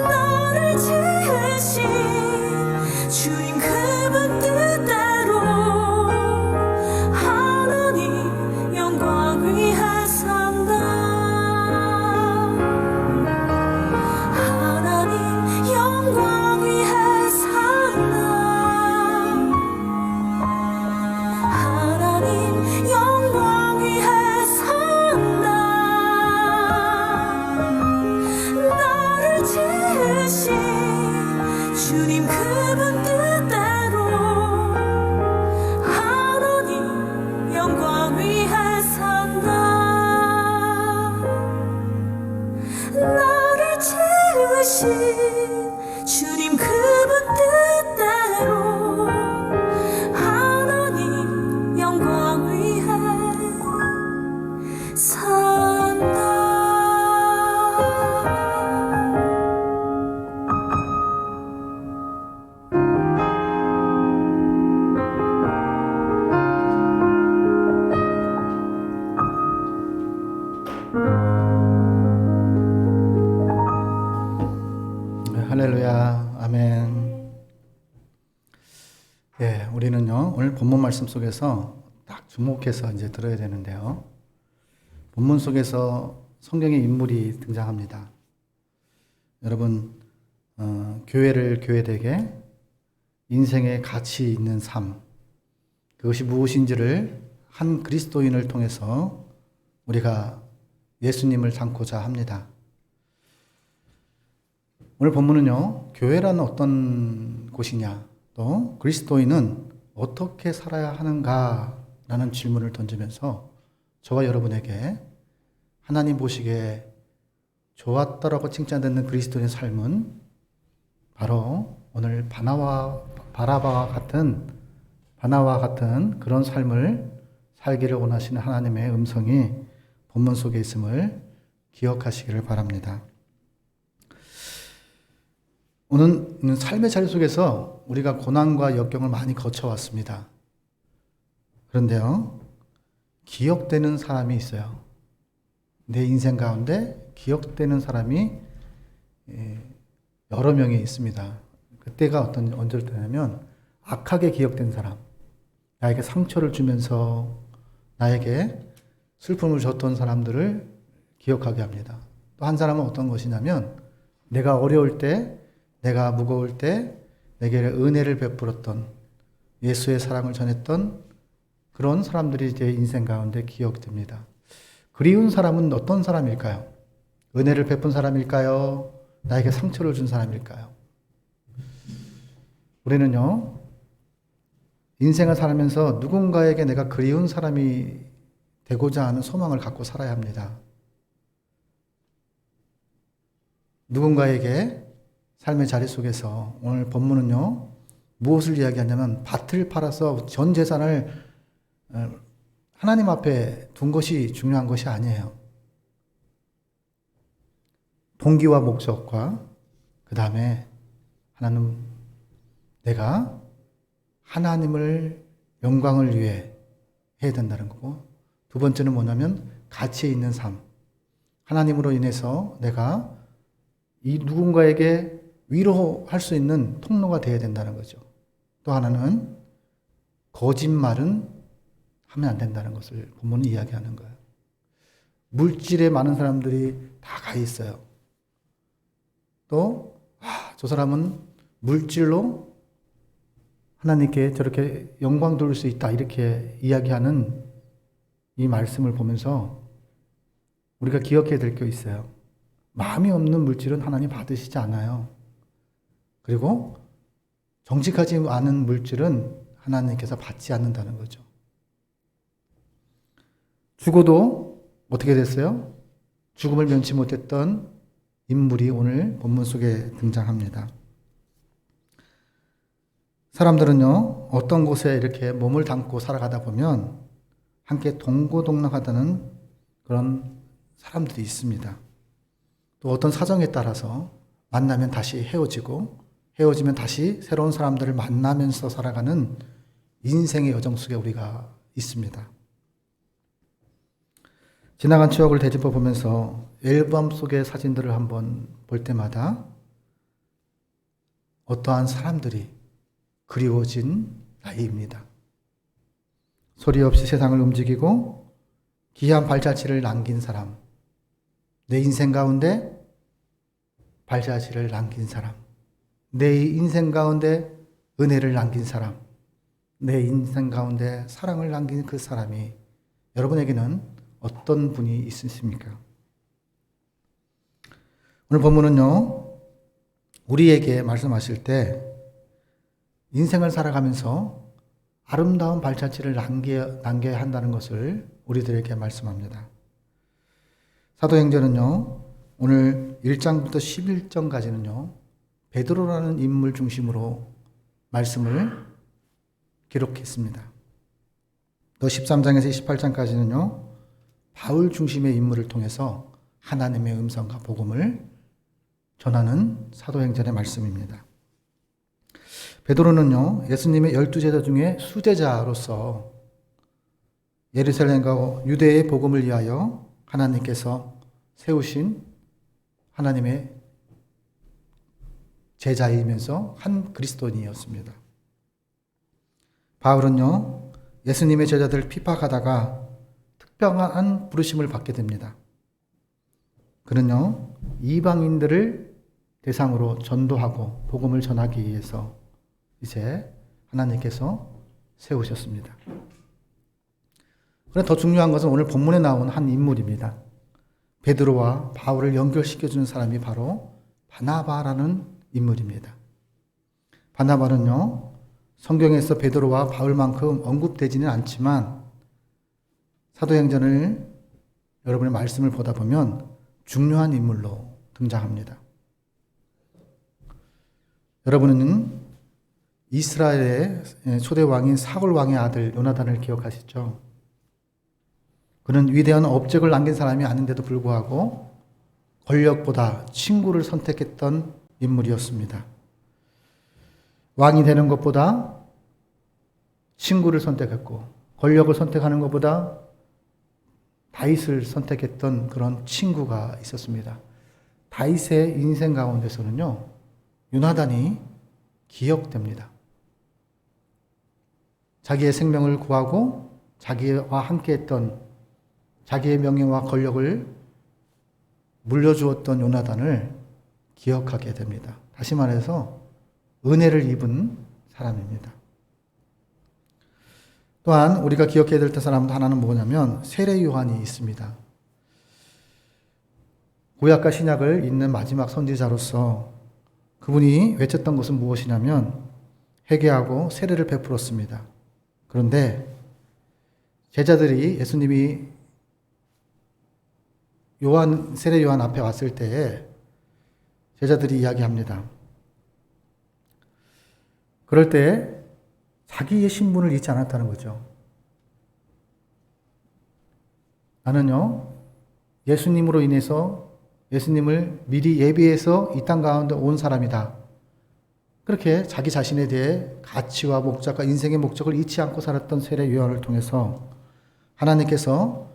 나를 지으신 주님 그분 뜻대로. 하나님 영광 위해 산다. 하나님 영광 위해 산다. 하나님 영광 위해 산다. 나를 지으신 주님 그분 뜻대로. 하나님 영광 위해 산다. 나를 지으신 주님 그분 뜻대로. 하나님 영광 위해 산다. 할렐루야, 아멘. 예, 우리는요 오늘 본문 말씀 속에서 딱 주목해서 이제 들어야 되는데요. 본문 속에서 성경의 인물이 등장합니다. 여러분, 교회를 교회되게 인생의 가치 있는 삶, 그것이 무엇인지를 한 그리스도인을 통해서 우리가 예수님을 닮고자 합니다. 오늘 본문은요, 교회란 어떤 곳이냐, 또 그리스도인은 어떻게 살아야 하는가라는 질문을 던지면서 저와 여러분에게 하나님 보시기에 좋았다라고 칭찬받는 그리스도인의 삶은 바로 오늘 바나바와 같은 그런 삶을 살기를 원하시는 하나님의 음성이 본문 속에 있음을 기억하시기를 바랍니다. 오늘 삶의 자리 속에서 우리가 고난과 역경을 많이 거쳐왔습니다. 그런데요, 기억되는 사람이 있어요. 내 인생 가운데 기억되는 사람이 여러 명이 있습니다. 그때가 언제일 때냐면 악하게 기억된 사람, 나에게 상처를 주면서 나에게 슬픔을 줬던 사람들을 기억하게 합니다. 또 한 사람은 어떤 것이냐면 내가 어려울 때, 내가 무거울 때 내게 은혜를 베풀었던, 예수의 사랑을 전했던 그런 사람들이 제 인생 가운데 기억됩니다. 그리운 사람은 어떤 사람일까요? 은혜를 베푼 사람일까요? 나에게 상처를 준 사람일까요? 우리는요, 인생을 살면서 누군가에게 내가 그리운 사람이 되고자 하는 소망을 갖고 살아야 합니다. 누군가에게 삶의 자리 속에서 오늘 본문은요, 무엇을 이야기하냐면 밭을 팔아서 전 재산을 하나님 앞에 둔 것이 중요한 것이 아니에요. 동기와 목적과 그 다음에 하나님, 내가 하나님을 영광을 위해 해야 된다는 거고, 두 번째는 뭐냐면 가치 있는 삶. 하나님으로 인해서 내가 이 누군가에게 위로할 수 있는 통로가 되어야 된다는 거죠. 또 하나는 거짓말은 하면 안 된다는 것을 본문은 이야기하는 거예요. 물질에 많은 사람들이 다 가 있어요. 또 저 사람은 물질로 하나님께 저렇게 영광 돌릴 수 있다 이렇게 이야기하는 이 말씀을 보면서 우리가 기억해야 될 게 있어요. 마음이 없는 물질은 하나님 받으시지 않아요. 그리고 정직하지 않은 물질은 하나님께서 받지 않는다는 거죠. 죽어도 어떻게 됐어요? 죽음을 면치 못했던 인물이 오늘 본문 속에 등장합니다. 사람들은요, 어떤 곳에 이렇게 몸을 담고 살아가다 보면 함께 동고동락하다는 그런 사람들이 있습니다. 또 어떤 사정에 따라서 만나면 다시 헤어지고 헤어지면 다시 새로운 사람들을 만나면서 살아가는 인생의 여정 속에 우리가 있습니다. 지나간 추억을 되짚어 보면서 앨범 속의 사진들을 한번 볼 때마다 어떠한 사람들이 그리워진 나이입니다. 소리 없이 세상을 움직이고 귀한 발자취를 남긴 사람, 내 인생 가운데 발자취를 남긴 사람, 내 인생 가운데 은혜를 남긴 사람, 내 인생 가운데 사랑을 남긴 그 사람이 여러분에게는 어떤 분이 있으십니까? 오늘 본문은요, 우리에게 말씀하실 때 인생을 살아가면서 아름다운 발자취를 남겨야 한다는 것을 우리들에게 말씀합니다. 사도행전은요, 오늘 1장부터 11장까지는요, 베드로라는 인물 중심으로 말씀을 기록했습니다. 또 13장에서 28장까지는요, 바울 중심의 인물을 통해서 하나님의 음성과 복음을 전하는 사도행전의 말씀입니다. 베드로는요, 예수님의 12제자 중에 수제자로서 예루살렘과 유대의 복음을 위하여 하나님께서 세우신 하나님의 제자이면서 한 그리스도인이었습니다. 바울은요, 예수님의 제자들을 핍박하다가 특별한 부르심을 받게 됩니다. 그는요, 이방인들을 대상으로 전도하고 복음을 전하기 위해서 이제 하나님께서 세우셨습니다. 그런데 더 중요한 것은 오늘 본문에 나온 한 인물입니다. 베드로와 바울을 연결시켜주는 사람이 바로 바나바라는 인물입니다. 바나바는요, 성경에서 베드로와 바울만큼 언급되지는 않지만 사도행전을 여러분의 말씀을 보다 보면 중요한 인물로 등장합니다. 여러분은 이스라엘의 초대 왕인 사울 왕의 아들 요나단을 기억하시죠? 그는 위대한 업적을 남긴 사람이 아닌데도 불구하고 권력보다 친구를 선택했던 인물이었습니다. 왕이 되는 것보다 친구를 선택했고 권력을 선택하는 것보다 다윗을 선택했던 그런 친구가 있었습니다. 다윗의 인생 가운데서는요, 요나단이 기억됩니다. 자기의 생명을 구하고 자기와 함께했던 자기의 명예와 권력을 물려주었던 요나단을 기억하게 됩니다. 다시 말해서 은혜를 입은 사람입니다. 또한 우리가 기억해야 될 사람 하나는 뭐냐면 세례 요한이 있습니다. 구약과 신약을 잇는 마지막 선지자로서 그분이 외쳤던 것은 무엇이냐면 회개하고 세례를 베풀었습니다. 그런데 제자들이 예수님이 세례 요한 앞에 왔을 때에 제자들이 이야기합니다. 그럴 때 자기의 신분을 잊지 않았다는 거죠. 나는요, 예수님으로 인해서 예수님을 미리 예비해서 이 땅 가운데 온 사람이다. 그렇게 자기 자신에 대해 가치와 목적과 인생의 목적을 잊지 않고 살았던 세례 요한을 통해서 하나님께서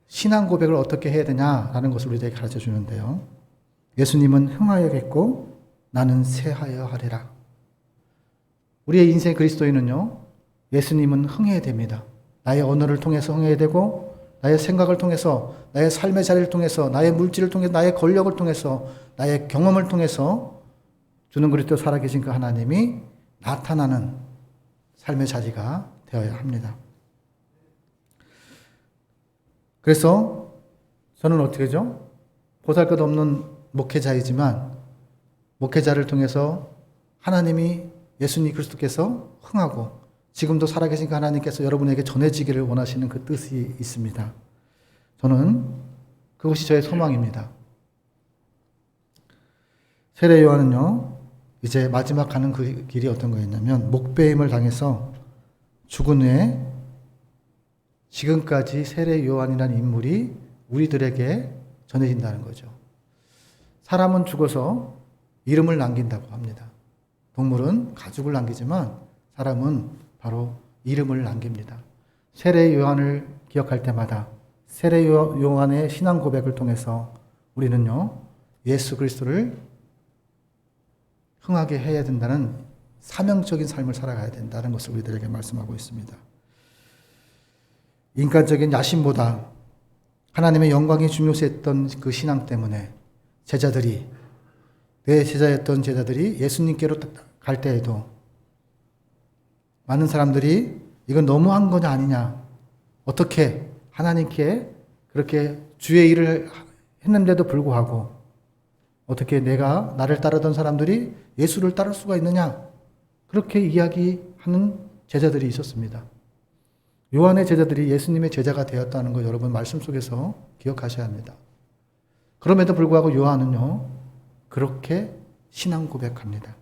신앙 고백을 어떻게 해야 되냐라는 것을 우리에게 가르쳐 주는데요. 예수님은 흥하여겠고 나는 쇠하여 하리라. 우리의 인생 그리스도인은요, 예수님은 흥해야 됩니다. 나의 언어를 통해서 흥해야 되고, 나의 생각을 통해서, 나의 삶의 자리를 통해서, 나의 물질을 통해서, 나의 권력을 통해서, 나의 경험을 통해서 주는 그리스도 살아계신 그 하나님이 나타나는 삶의 자리가 되어야 합니다. 그래서 저는 어떻게 하죠? 보잘것없는 목회자이지만 목회자를 통해서 하나님이 예수님 그리스도께서 흥하고 지금도 살아계신 그 하나님께서 여러분에게 전해지기를 원하시는 그 뜻이 있습니다. 저는 그것이 저의 소망입니다. 세례 요한은요, 이제 마지막 가는 그 길이 어떤 거였냐면 목배임을 당해서 죽은 후에 지금까지 세례 요한이라는 인물이 우리들에게 전해진다는 거죠. 사람은 죽어서 이름을 남긴다고 합니다. 동물은 가죽을 남기지만 사람은 바로 이름을 남깁니다. 세례 요한을 기억할 때마다 세례 요한의 신앙 고백을 통해서 우리는요, 예수 그리스도를 흥하게 해야 된다는 사명적인 삶을 살아가야 된다는 것을 우리들에게 말씀하고 있습니다. 인간적인 야심보다 하나님의 영광이 중요시했던 그 신앙 때문에 내 제자였던 제자들이 예수님께로 갈 때에도 많은 사람들이 이건 너무한 거냐 아니냐, 어떻게 하나님께 그렇게 주의 일을 했는데도 불구하고 어떻게 나를 따르던 사람들이 예수를 따를 수가 있느냐, 그렇게 이야기하는 제자들이 있었습니다. 요한의 제자들이 예수님의 제자가 되었다는 거 여러분 말씀 속에서 기억하셔야 합니다. 그럼에도 불구하고 요한은요, 그렇게 신앙 고백합니다.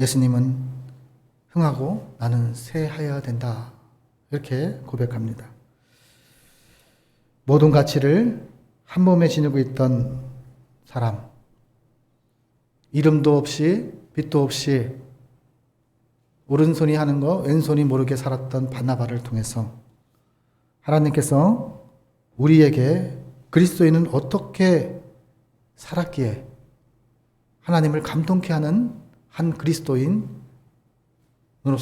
예수님은 흥하고 나는 쇠하여야 된다. 이렇게 고백합니다. 모든 가치를 한 몸에 지니고 있던 사람, 이름도 없이 빛도 없이 오른손이 하는 거 왼손이 모르게 살았던 바나바를 통해서 하나님께서 우리에게 그리스도인은 어떻게 살았기에 하나님을 감동케 하는 한 그리스도인으로서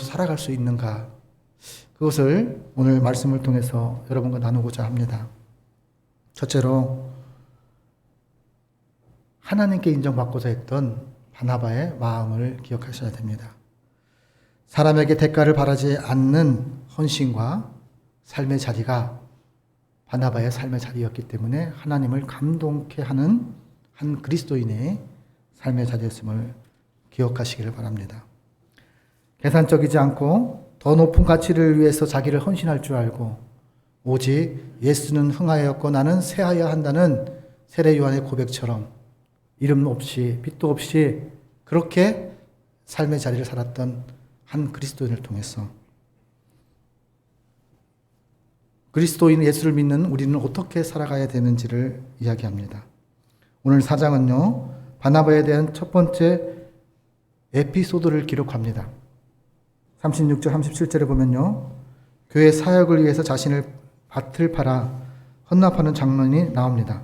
살아갈 수 있는가, 그것을 오늘 말씀을 통해서 여러분과 나누고자 합니다. 첫째로 하나님께 인정받고자 했던 바나바의 마음을 기억하셔야 됩니다. 사람에게 대가를 바라지 않는 헌신과 삶의 자리가 바나바의 삶의 자리였기 때문에 하나님을 감동케 하는 한 그리스도인의 삶의 자리였음을 기억하시기를 바랍니다. 계산적이지 않고 더 높은 가치를 위해서 자기를 헌신할 줄 알고 오직 예수는 흥하였고 나는 쇠하여야 한다는 세례 요한의 고백처럼 이름 없이 빛도 없이 그렇게 삶의 자리를 살았던 한 그리스도인을 통해서 그리스도인 예수를 믿는 우리는 어떻게 살아가야 되는지를 이야기합니다. 오늘 4장은요, 바나바에 대한 첫 번째 에피소드를 기록합니다. 36절 37절에 보면요, 교회 사역을 위해서 자신의 밭을 팔아 헌납하는 장면이 나옵니다.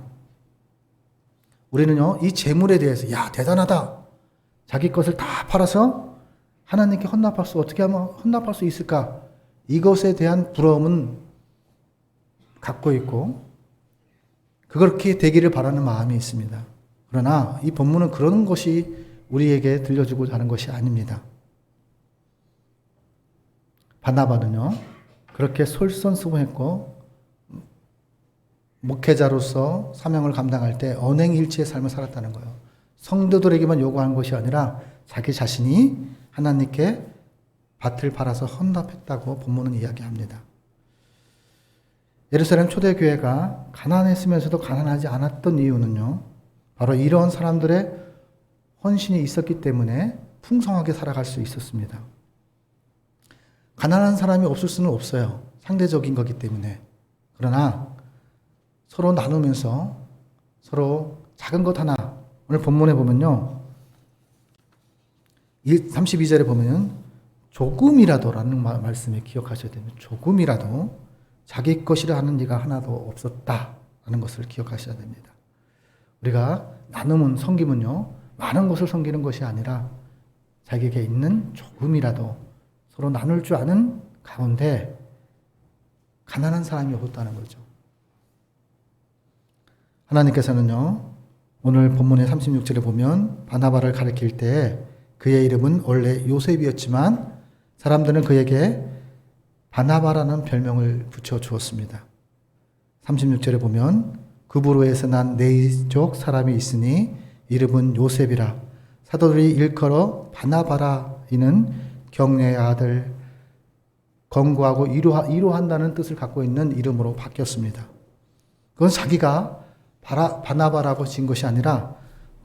우리는요, 이 재물에 대해서 대단하다, 자기 것을 다 팔아서 하나님께 어떻게 하면 헌납할 수 있을까, 이것에 대한 부러움은 갖고 있고 그렇게 되기를 바라는 마음이 있습니다. 그러나 이 본문은 그런 것이 우리에게 들려주고자 하는 것이 아닙니다. 바나바는요, 그렇게 솔선수범했고 목회자로서 사명을 감당할 때 언행일치의 삶을 살았다는 거예요. 성도들에게만 요구한 것이 아니라 자기 자신이 하나님께 밭을 팔아서 헌납했다고 본문은 이야기합니다. 예루살렘 초대교회가 가난했으면서도 가난하지 않았던 이유는요, 바로 이런 사람들의 헌신이 있었기 때문에 풍성하게 살아갈 수 있었습니다. 가난한 사람이 없을 수는 없어요. 상대적인 거기 때문에. 그러나 서로 나누면서 서로 작은 것 하나, 오늘 본문에 보면요, 32절에 보면 조금이라도라는 말씀을 기억하셔야 됩니다. 조금이라도 자기 것이라 하는 이가 하나도 없었다라는 것을 기억하셔야 됩니다. 우리가 나눔은, 섬김은요, 많은 것을 섬기는 것이 아니라 자기에게 있는 조금이라도 서로 나눌 줄 아는 가운데 가난한 사람이 없다는 거죠. 하나님께서는요, 오늘 본문의 36절에 보면 바나바를 가리킬 때 그의 이름은 원래 요셉이었지만 사람들은 그에게 바나바라는 별명을 붙여 주었습니다. 36절에 보면 그브로에서 난 네이족 사람이 있으니 이름은 요셉이라. 사도들이 일컬어 바나바라. 이는 경례의 아들, 건고하고 이루한다는 뜻을 갖고 있는 이름으로 바뀌었습니다. 그건 자기가 바나바라고 지은 것이 아니라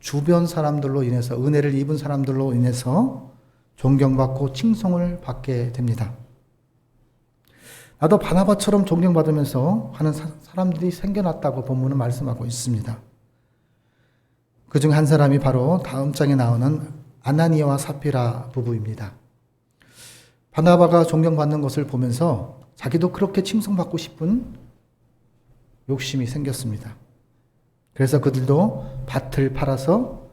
주변 사람들로 인해서, 은혜를 입은 사람들로 인해서 존경받고 칭송을 받게 됩니다. 나도 바나바처럼 존경받으면서 하는 사람들이 생겨났다고 본문은 말씀하고 있습니다. 그중 한 사람이 바로 다음 장에 나오는 아나니아와 사피라 부부입니다. 바나바가 존경받는 것을 보면서 자기도 그렇게 칭송받고 싶은 욕심이 생겼습니다. 그래서 그들도 밭을 팔아서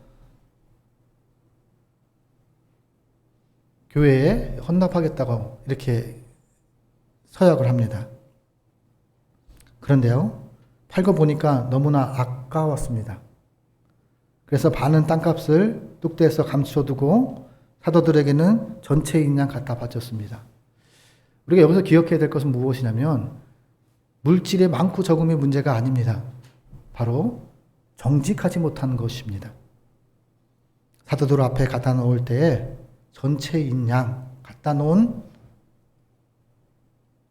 교회에 헌납하겠다고 이렇게 서약을 합니다. 그런데요, 팔고 보니까 너무나 아까웠습니다. 그래서 반은 땅값을 뚝대에서 감춰두고 사도들에게는 전체 인양 갖다 바쳤습니다. 우리가 여기서 기억해야 될 것은 무엇이냐면 물질의 많고 적음의 문제가 아닙니다. 바로 정직하지 못한 것입니다. 사도들 앞에 갖다 놓을 때에 전체인 양 갖다 놓은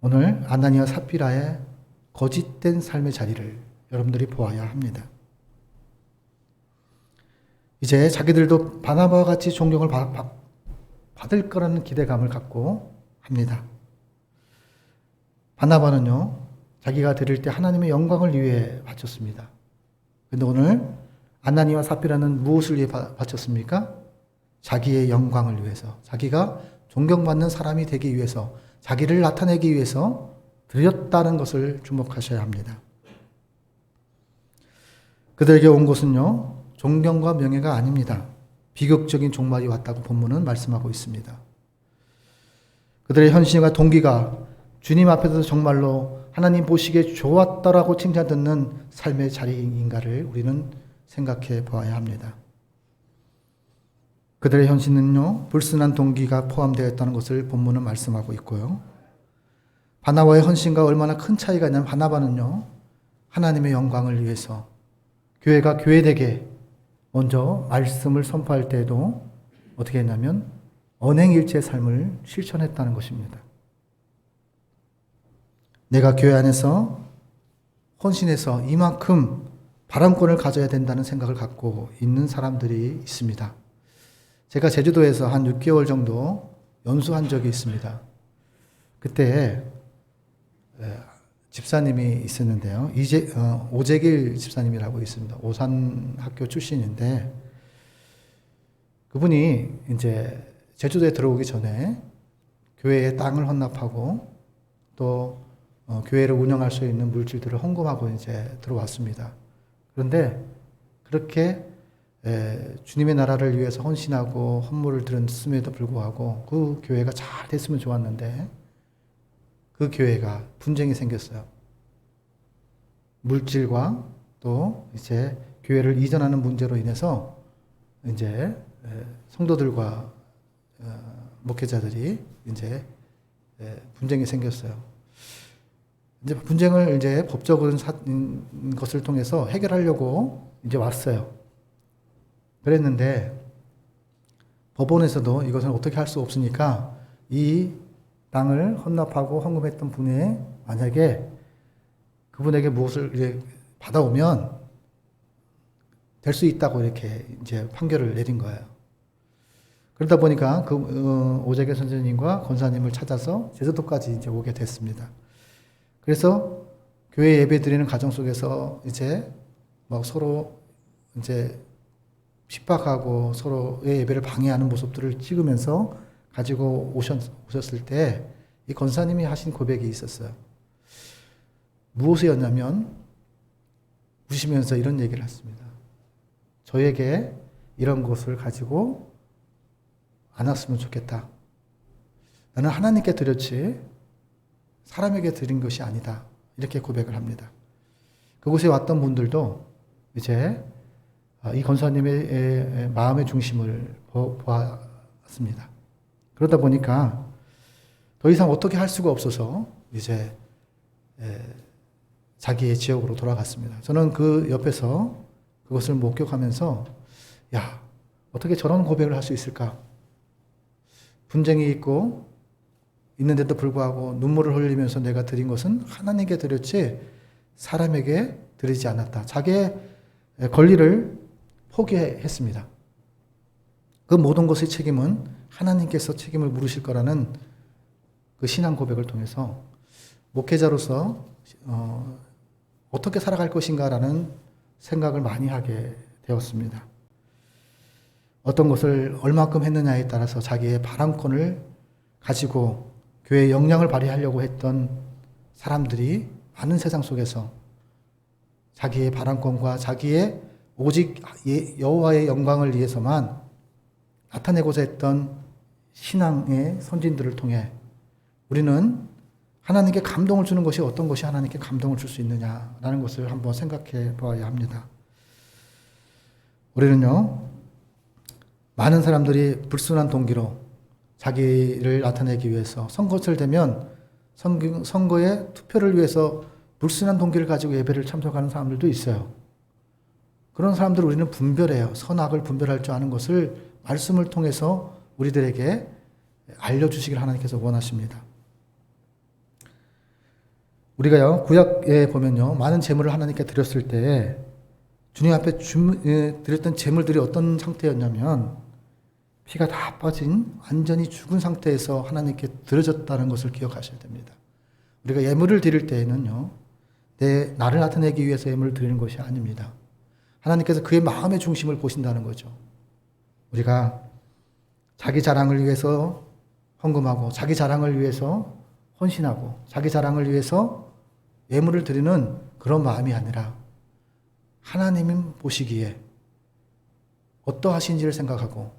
오늘 아나니아 사피라의 거짓된 삶의 자리를 여러분들이 보아야 합니다. 이제 자기들도 바나바와 같이 존경을 받을 거라는 기대감을 갖고 합니다. 바나바는요, 자기가 드릴 때 하나님의 영광을 위해 바쳤습니다. 그런데 오늘 아나니아와 사피라는 무엇을 위해 바쳤습니까? 자기의 영광을 위해서, 자기가 존경받는 사람이 되기 위해서, 자기를 나타내기 위해서 드렸다는 것을 주목하셔야 합니다. 그들에게 온 것은요, 존경과 명예가 아닙니다. 비극적인 종말이 왔다고 본문은 말씀하고 있습니다. 그들의 현실과 동기가 주님 앞에서 정말로 하나님 보시기에 좋았다라고 칭찬 듣는 삶의 자리인가를 우리는 생각해 보아야 합니다. 그들의 현실은요, 불순한 동기가 포함되어 있다는 것을 본문은 말씀하고 있고요. 바나바의 헌신과 얼마나 큰 차이가 있냐면 바나바는요, 하나님의 영광을 위해서 교회가 교회되게 먼저 말씀을 선포할 때에도 어떻게 했냐면 언행일체의 삶을 실천했다는 것입니다. 내가 교회 안에서 헌신해서 이만큼 발언권을 가져야 된다는 생각을 갖고 있는 사람들이 있습니다. 제가 제주도에서 한 6개월 정도 연수한 적이 있습니다. 그때 집사님이 있었는데요. 오재길 집사님이라고 있습니다. 오산학교 출신인데 그분이 이제 제주도에 들어오기 전에 교회에 땅을 헌납하고 또 교회를 운영할 수 있는 물질들을 헌금하고 이제 들어왔습니다. 그런데 그렇게 주님의 나라를 위해서 헌신하고 헌물을 드렸음에도 불구하고 그 교회가 잘 됐으면 좋았는데 그 교회가 분쟁이 생겼어요. 물질과 또 이제 교회를 이전하는 문제로 인해서 이제 성도들과 목회자들이 이제 분쟁이 생겼어요. 이제 분쟁을 이제 법적인 것을 통해서 해결하려고 이제 왔어요. 그랬는데 법원에서도 이것은 어떻게 할 수 없으니까 이 땅을 헌납하고 헌금했던 분이 만약에 그분에게 무엇을 이제 받아오면 될 수 있다고 이렇게 이제 판결을 내린 거예요. 그러다 보니까 그 오재계 선생님과 권사님을 찾아서 제주도까지 이제 오게 됐습니다. 그래서 교회 예배 드리는 가정 속에서 이제 막 서로 이제 핍박하고 서로의 예배를 방해하는 모습들을 찍으면서 가지고 오셨을 때 이 권사님이 하신 고백이 있었어요. 무엇이었냐면 우시면서 이런 얘기를 했습니다. 저에게 이런 것을 가지고 안 왔으면 좋겠다. 나는 하나님께 드렸지 사람에게 드린 것이 아니다. 이렇게 고백을 합니다. 그곳에 왔던 분들도 이제 이 권사님의 마음의 중심을 보았습니다. 그러다 보니까 더 이상 어떻게 할 수가 없어서 이제 자기의 지역으로 돌아갔습니다. 저는 그 옆에서 그것을 목격하면서 야, 어떻게 저런 고백을 할 수 있을까? 분쟁이 있는데도 불구하고 눈물을 흘리면서 내가 드린 것은 하나님께 드렸지 사람에게 드리지 않았다. 자기의 권리를 포기했습니다. 그 모든 것의 책임은 하나님께서 책임을 물으실 거라는 그 신앙 고백을 통해서 목회자로서 어떻게 살아갈 것인가라는 생각을 많이 하게 되었습니다. 어떤 것을 얼마큼 했느냐에 따라서 자기의 발언권을 가지고 교회에 영향을 발휘하려고 했던 사람들이 많은 세상 속에서 자기의 발언권과 자기의 오직 여호와의 영광을 위해서만 나타내고자 했던 신앙의 선진들을 통해 우리는 하나님께 감동을 주는 것이 어떤 것이 하나님께 감동을 줄 수 있느냐라는 것을 한번 생각해 보아야 합니다. 우리는요, 많은 사람들이 불순한 동기로 자기를 나타내기 위해서 선거철 되면 선거에 투표를 위해서 불순한 동기를 가지고 예배를 참석하는 사람들도 있어요. 그런 사람들을 우리는 분별해요. 선악을 분별할 줄 아는 것을 말씀을 통해서 우리들에게 알려주시길 하나님께서 원하십니다. 우리가요, 구약에 보면요, 많은 제물을 하나님께 드렸을 때 주님 앞에 드렸던 제물들이 어떤 상태였냐면 피가 다 빠진 완전히 죽은 상태에서 하나님께 드려졌다는 것을 기억하셔야 됩니다. 우리가 예물을 드릴 때에는요, 나를 나타내기 위해서 예물을 드리는 것이 아닙니다. 하나님께서 그의 마음의 중심을 보신다는 거죠. 우리가 자기 자랑을 위해서 헌금하고 자기 자랑을 위해서 헌신하고 자기 자랑을 위해서 예물을 드리는 그런 마음이 아니라 하나님 보시기에 어떠하신지를 생각하고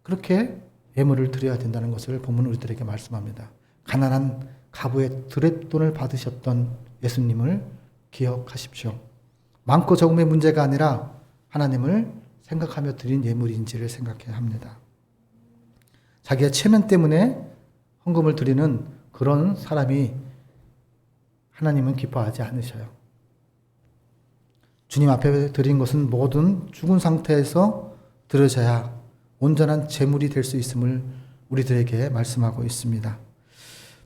그렇게 예물을 드려야 된다는 것을 본문 우리들에게 말씀합니다. 가난한 가부의 드랫돈을 받으셨던 예수님을 기억하십시오. 많고 적음의 문제가 아니라 하나님을 생각하며 드린 예물인지를 생각해야 합니다. 자기의 체면 때문에 헌금을 드리는 그런 사람이 하나님은 기뻐하지 않으셔요. 주님 앞에 드린 것은 모든 죽은 상태에서 드려져야 온전한 제물이 될 수 있음을 우리들에게 말씀하고 있습니다.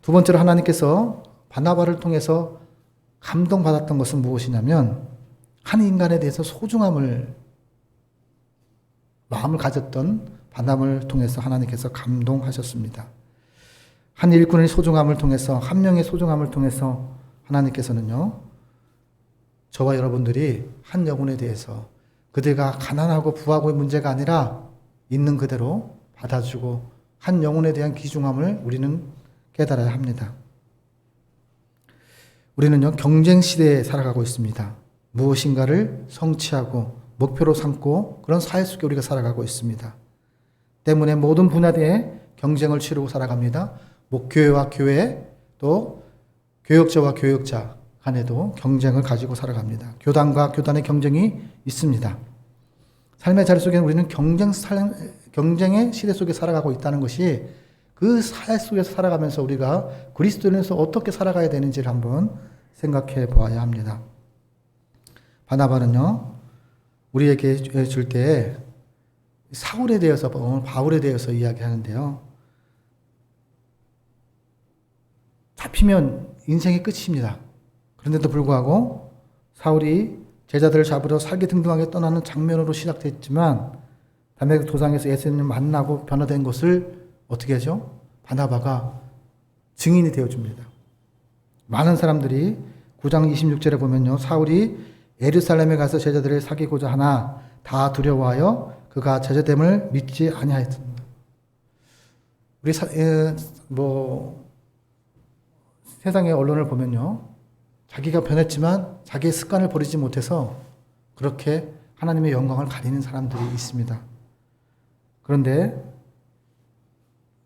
두 번째로 하나님께서 바나바를 통해서 감동받았던 것은 무엇이냐면 한 인간에 대해서 마음을 가졌던 바나바를 통해서 하나님께서 감동하셨습니다. 한 일꾼의 소중함을 통해서, 한 명의 소중함을 통해서 하나님께서는요, 저와 여러분들이 한 영혼에 대해서 그들가 가난하고 부하고의 문제가 아니라 있는 그대로 받아주고 한 영혼에 대한 귀중함을 우리는 깨달아야 합니다. 우리는요, 경쟁 시대에 살아가고 있습니다. 무엇인가를 성취하고 목표로 삼고 그런 사회 속에 우리가 살아가고 있습니다. 때문에 모든 분야에 경쟁을 치르고 살아갑니다. 교회와 교회, 또 교역자와 교역자 간에도 경쟁을 가지고 살아갑니다. 교단과 교단의 경쟁이 있습니다. 삶의 자리 속에는 우리는 경쟁의 시대 속에 살아가고 있다는 것이 그 사회 속에서 살아가면서 우리가 그리스도인으로서 어떻게 살아가야 되는지를 한번 생각해 보아야 합니다. 바나바는요, 우리에게 줄 때 사울에 대해서, 바울에 대해서 이야기하는데요. 잡히면 인생의 끝입니다. 그런데도 불구하고 사울이 제자들을 잡으러 살기등등하게 떠나는 장면으로 시작됐지만 담메색 도상에서 예수님을 만나고 변화된 것을 어떻게 하죠? 바나바가 증인이 되어줍니다. 많은 사람들이 9장 26절에 보면요, 사울이 예루살렘에 가서 제자들을 사귀고자 하나 다 두려워하여 그가 제자됨을 믿지 아니하였습니다. 우리 세상의 언론을 보면요, 자기가 변했지만 자기의 습관을 버리지 못해서 그렇게 하나님의 영광을 가리는 사람들이 있습니다. 그런데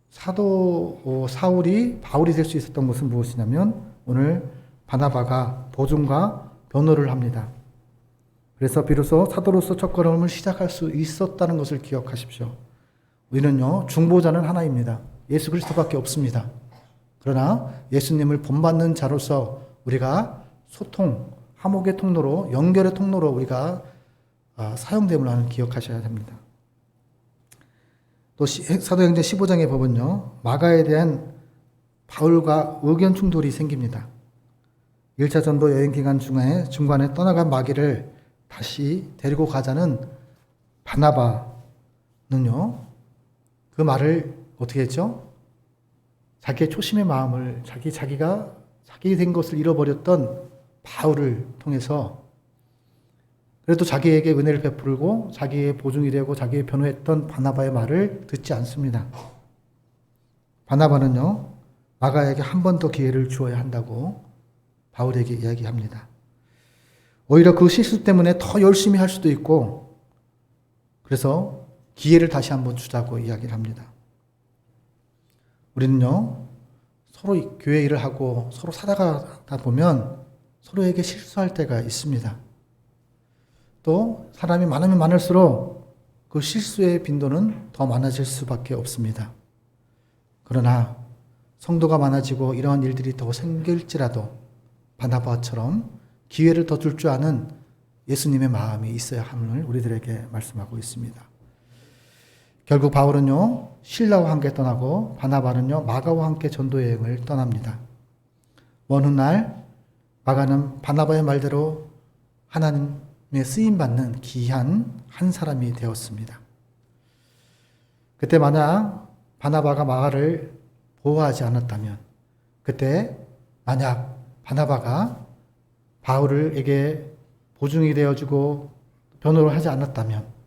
사도 사울이 바울이 될 수 있었던 것은 무엇이냐면 오늘 바나바가 보증과 변호를 합니다. 그래서 비로소 사도로서 첫걸음을 시작할 수 있었다는 것을 기억하십시오. 우리는요, 중보자는 하나입니다. 예수 그리스도밖에 없습니다. 그러나 예수님을 본받는 자로서 우리가 소통, 화목의 통로로, 연결의 통로로 우리가 사용됨을 하는 기억하셔야 됩니다. 또 사도행전 15장에 보면요, 마가에 대한 바울과 의견 충돌이 생깁니다. 1차 전도 여행 기간 중간에 떠나간 마귀를 다시 데리고 가자는 바나바는요, 그 말을 어떻게 했죠? 자기의 초심의 마음을, 자기가 자기 된 것을 잃어버렸던 바울을 통해서 그래도 자기에게 은혜를 베풀고 자기의 보증이 되고 자기의 변호했던 바나바의 말을 듣지 않습니다. 바나바는요, 마가에게 한 번 더 기회를 주어야 한다고 바울에게 이야기합니다. 오히려 그 실수 때문에 더 열심히 할 수도 있고, 그래서 기회를 다시 한번 주자고 이야기를 합니다. 우리는요, 서로 교회 일을 하고 서로 살아가다 보면 서로에게 실수할 때가 있습니다. 또 사람이 많으면 많을수록 그 실수의 빈도는 더 많아질 수밖에 없습니다. 그러나 성도가 많아지고 이러한 일들이 더 생길지라도 바나바처럼 기회를 더 줄 줄 아는 예수님의 마음이 있어야 함을 우리들에게 말씀하고 있습니다. 결국 바울은요, 실라와 함께 떠나고 바나바는요, 마가와 함께 전도 여행을 떠납니다. 먼 훗날 마가는 바나바의 말대로 하나님의 쓰임받는 귀한 한 사람이 되었습니다. 그때 만약 바나바가 마가를 보호하지 않았다면, 그때 만약 바나바가 바울에게 보증이 되어주고 변호를 하지 않았다면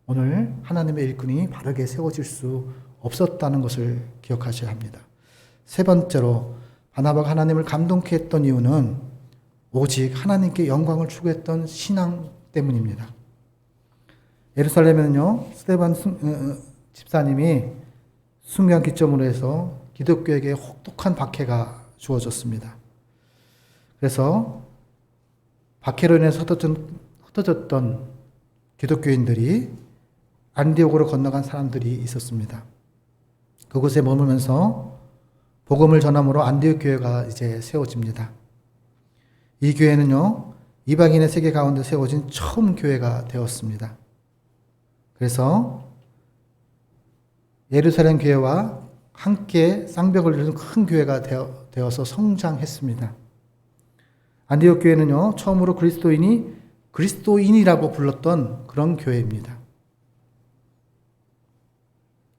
오늘 하나님의 일꾼이 바르게 세워질 수 없었다는 것을 기억하셔야 합니다. 세 번째로 바나바가 하나님을 감동케 했던 이유는 오직 하나님께 영광을 추구했던 신앙 때문입니다. 예루살렘에는요, 스데반 집사님이 숭배한 기점으로 해서 기독교에게 혹독한 박해가 주어졌습니다. 그래서 박해로 인해서 흩어졌던 기독교인들이 안디옥으로 건너간 사람들이 있었습니다. 그곳에 머물면서 복음을 전함으로 안디옥 교회가 이제 세워집니다. 이 교회는요, 이방인의 세계 가운데 세워진 처음 교회가 되었습니다. 그래서 예루살렘 교회와 함께 쌍벽을 이루는 큰 교회가 되어서 성장했습니다. 안디옥 교회는요, 처음으로 그리스도인이라고 불렀던 그런 교회입니다.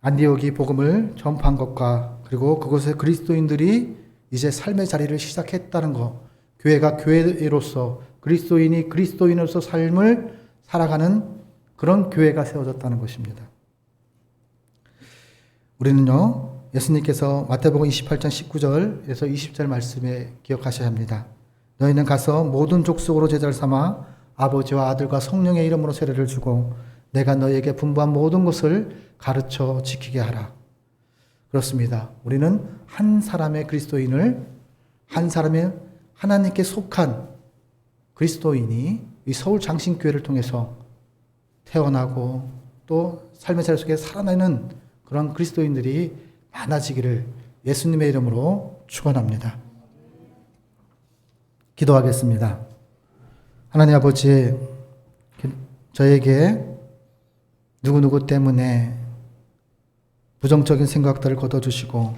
안디옥이 복음을 전파한 것과 그리고 그곳에 그리스도인들이 이제 삶의 자리를 시작했다는 것, 교회가 교회로서 그리스도인이 그리스도인으로서 삶을 살아가는 그런 교회가 세워졌다는 것입니다. 우리는요, 예수님께서 마태복음 28장 19절에서 20절 말씀에 기억하셔야 합니다. 너희는 가서 모든 족속으로 제자를 삼아 아버지와 아들과 성령의 이름으로 세례를 주고 내가 너희에게 분부한 모든 것을 가르쳐 지키게 하라. 그렇습니다. 우리는 한 사람의 그리스도인을, 한 사람의 하나님께 속한 그리스도인이 이 서울 장신교회를 통해서 태어나고 또 삶의 자리 속에 살아내는 그런 그리스도인들이 많아지기를 예수님의 이름으로 축원합니다. 기도하겠습니다. 하나님 아버지, 저에게 누구누구 때문에 부정적인 생각들을 걷어주시고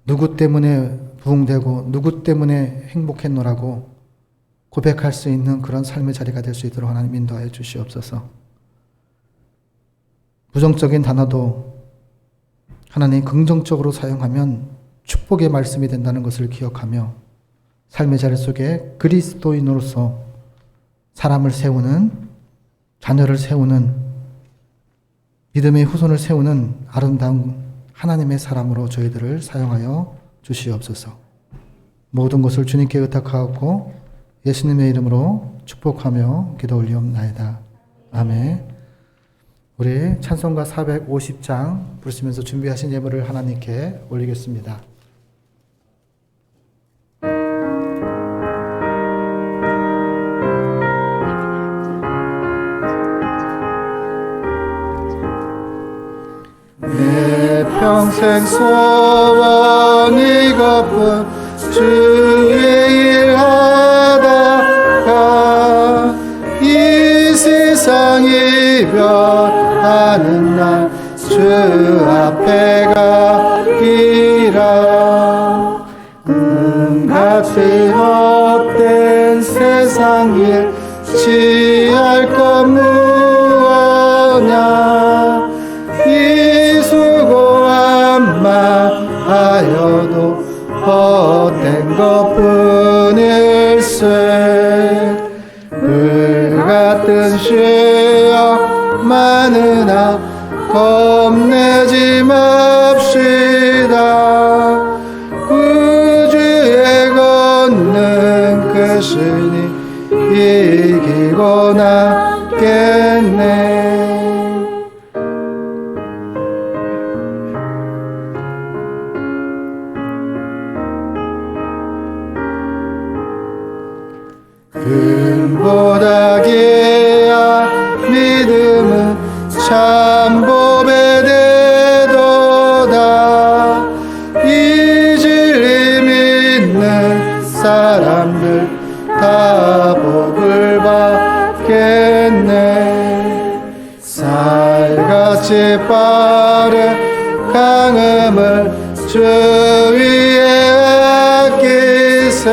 누구 때문에 부흥되고 누구 때문에 행복했노라고 고백할 수 있는 그런 삶의 자리가 될 수 있도록 하나님 인도하여 주시옵소서. 부정적인 단어도 하나님 긍정적으로 사용하면 축복의 말씀이 된다는 것을 기억하며 삶의 자리 속에 그리스도인으로서 사람을 세우는, 자녀를 세우는, 믿음의 후손을 세우는 아름다운 하나님의 사람으로 저희들을 사용하여 주시옵소서. 모든 것을 주님께 의탁하고 예수님의 이름으로 축복하며 기도 올리옵나이다. 아멘. 우리 찬송가 450장 부르시면서 준비하신 예물을 하나님께 올리겠습니다. 내 평생 소원 이것뿐 주의 일 하다가 이 세상 이별하는 날 주 앞에 가리라. 같이 헛된 세상 일 취할 것 무엇냐. 이 수고한 마하여도 헛된 것뿐일세. 불같은 시험 많으나 겁내지 맙시다. 구주의 권능 크시니 이기고 남겠네. 금보다 귀한 믿음은 참 보배 되도다. 이 진리 믿는 사람들 다 복을 받겠네. 살같이 빠른 강음을 주 위에 아끼세.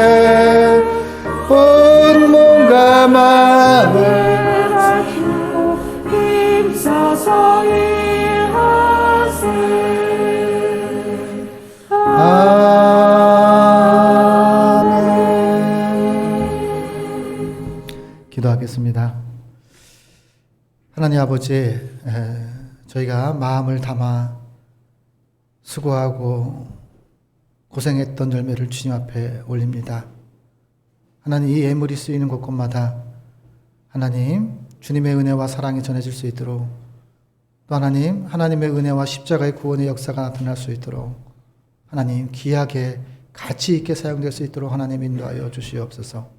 온 몸과 마음을 힘써서 일하세. 아멘. 기도하겠습니다. 하나님 아버지, 저희가 마음을 담아 수고하고 고생했던 열매를 주님 앞에 올립니다. 하나님, 이 예물이 쓰이는 곳곳마다 하나님 주님의 은혜와 사랑이 전해질 수 있도록, 또 하나님 하나님의 은혜와 십자가의 구원의 역사가 나타날 수 있도록 하나님 귀하게 가치 있게 사용될 수 있도록 하나님 인도하여 주시옵소서.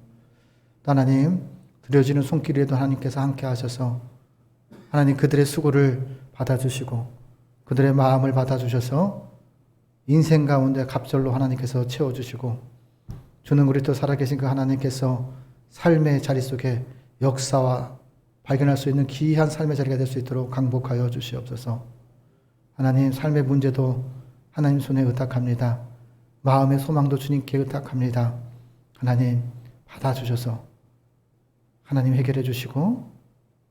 또 하나님 드려지는 손길에도 하나님께서 함께 하셔서 하나님 그들의 수고를 받아주시고 그들의 마음을 받아주셔서 인생 가운데 갑절로 하나님께서 채워주시고 주는 그리스도 살아계신 그 하나님께서 삶의 자리 속에 역사와 발견할 수 있는 귀한 삶의 자리가 될 수 있도록 강복하여 주시옵소서. 하나님 삶의 문제도 하나님 손에 의탁합니다. 마음의 소망도 주님께 의탁합니다. 하나님 받아주셔서 하나님 해결해 주시고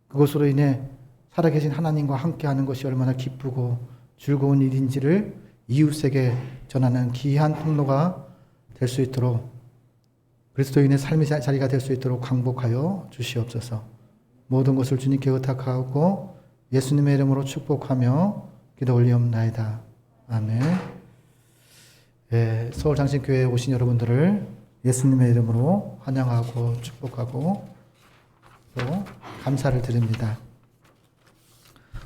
그것으로 인해 살아계신 하나님과 함께하는 것이 얼마나 기쁘고 즐거운 일인지를 이웃에게 전하는 귀한 통로가 될 수 있도록 그리스도인의 삶의 자리가 될 수 있도록 강복하여 주시옵소서. 모든 것을 주님께 의탁하고 예수님의 이름으로 축복하며 기도 올리옵나이다. 아멘. 예, 서울장신교회에 오신 여러분들을 예수님의 이름으로 환영하고 축복하고 또 감사를 드립니다.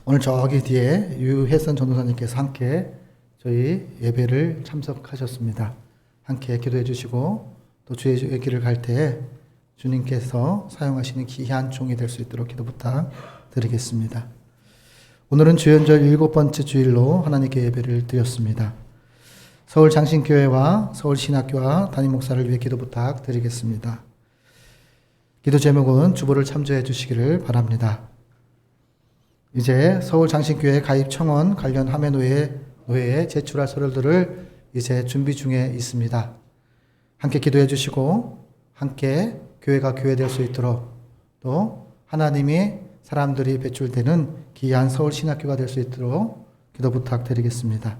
오늘 저기 뒤에 유혜선 전도사님께서 함께 저희 예배를 참석하셨습니다. 함께 기도해 주시고 또 주의 길을 갈 때에 주님께서 사용하시는 귀한 종이 될 수 있도록 기도 부탁드리겠습니다. 오늘은 주연절 7번째 주일로 하나님께 예배를 드렸습니다. 서울 장신교회와 서울 신학교와 담임 목사를 위해 기도 부탁드리겠습니다. 기도 제목은 주보를 참조해 주시기를 바랍니다. 이제 서울 장신교회 가입 청원 관련 함의 노예에 제출할 서류들을 이제 준비 중에 있습니다. 함께 기도해 주시고 함께 교회가 교회될 수 있도록 또 하나님이 사람들이 배출되는 귀한 서울 신학교가 될 수 있도록 기도 부탁드리겠습니다.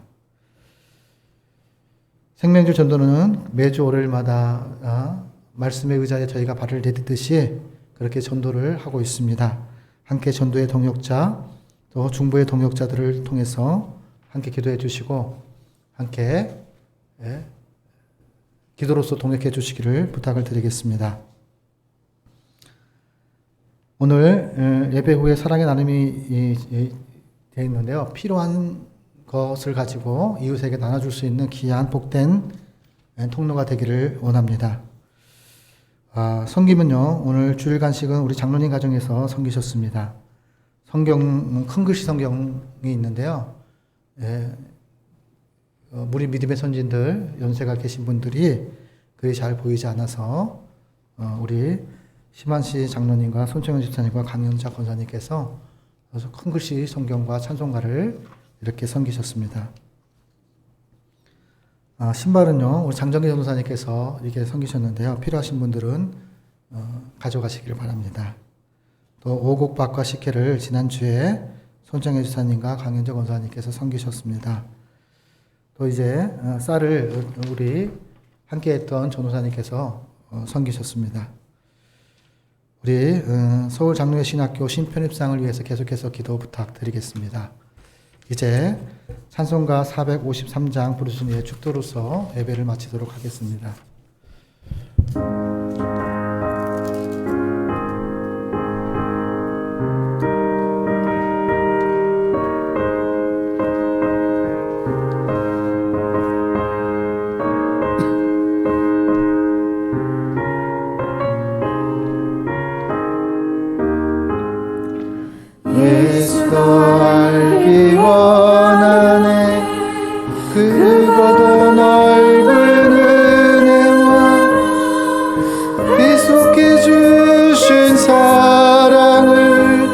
생명주 전도는 매주 월요일마다 말씀의 의자에 저희가 발을 내딛듯이 그렇게 전도를 하고 있습니다. 함께 전도의 동역자 또 중보의 동역자들을 통해서 함께 기도해 주시고 함께 기도로서 동역해 주시기를 부탁을 드리겠습니다. 오늘 예배 후에 사랑의 나눔이 되어 있는데요. 필요한 것을 가지고 이웃에게 나눠줄 수 있는 귀한 복된 통로가 되기를 원합니다. 성김은요, 오늘 주일 간식은 우리 장로님 가정에서 섬기셨습니다. 큰 글씨 성경이 있는데요. 우리 믿음의 선진들, 연세가 계신 분들이 글이 잘 보이지 않아서 우리 심한시 장로님과 손정현 집사님과 강연자 권사님께서 큰 글씨 성경과 찬송가를 이렇게 섬기셨습니다. 신발은요, 우리 장정기 전도사님께서 이렇게 섬기셨는데요. 필요하신 분들은 가져가시길 바랍니다. 또 오곡밥과 식혜를 지난주에 손정현 집사님과 강연자 권사님께서 섬기셨습니다. 또 이제 쌀을 우리 함께했던 전도사님께서 섬기셨습니다. 우리 서울 장로회 신학교 신편입상을 위해서 계속해서 기도 부탁드리겠습니다. 이제 찬송가 453장 부르짖는 축도로서 예배를 마치도록 하겠습니다. 예수도 알기 원하네. 그보다 넓은 은혜와 계속해 주신 사랑을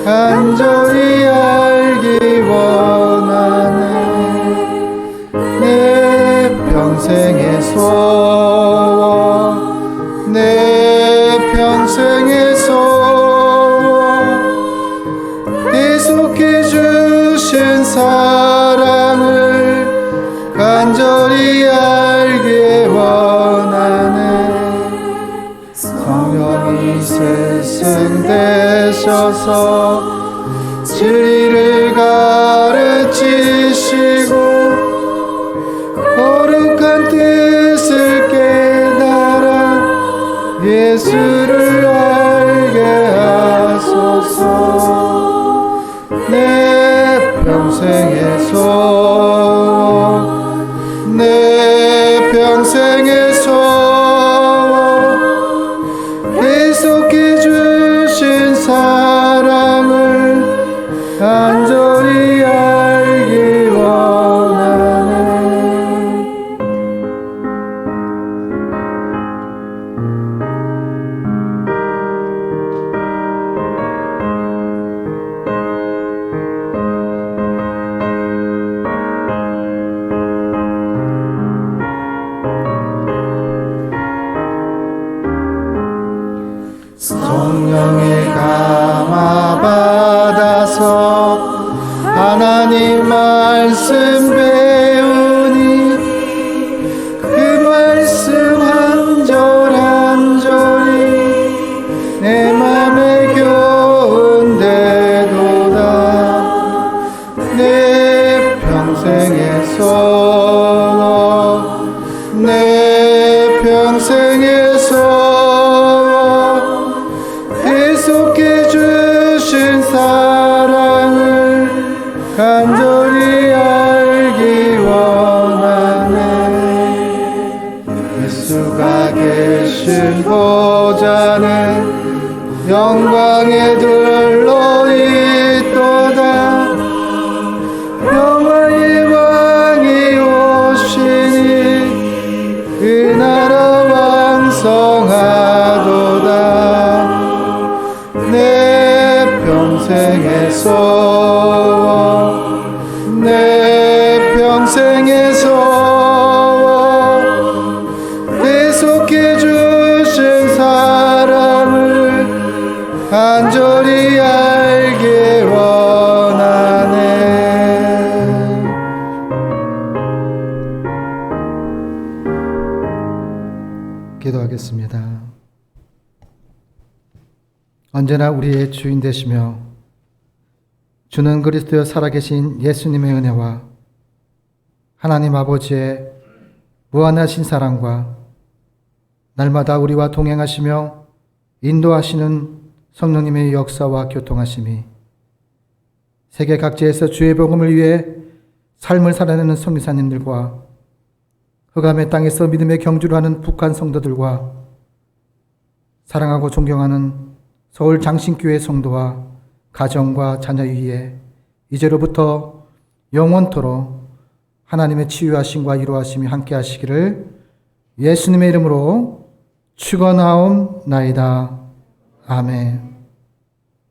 간절히 알기 원하네. 내 평생의 소원, 내 평생의 소원, 계속해 주신 사랑을 간절히 알기 원하네. 성령이 세승되셔서 진리를 가르치시고 거룩한 뜻을 깨달아 예수를 알게 하소서. 내 평생의 소원, 내 평생의 소원, 계속해 주신 사랑을 간절히 알기 원하네. 성령의 감화 받아서 하나님 말씀 배우니 그 말씀 한 절 한 절이 내 맘에 교훈되도다. 내 평생의 소원, 내 평생의 소원, 계속해 주신 사랑을 간절히 알기 평생에서 계속해 주신 사랑을 간절히 알게 원하네. 기도하겠습니다. 언제나 우리의 주인 되시며 주는 그리스도여 살아계신 예수님의 은혜와 하나님 아버지의 무한하신 사랑과 날마다 우리와 동행하시며 인도하시는 성령님의 역사와 교통하심이 세계 각지에서 주의 복음을 위해 삶을 살아내는 선교사님들과 흑암의 땅에서 믿음의 경주를 하는 북한 성도들과 사랑하고 존경하는 서울 장신교회 성도와 가정과 자녀 위에 이제로부터 영원토록 하나님의 치유하심과 이루하심이 함께 하시기를 예수님의 이름으로 축원하옵나이다. 아멘.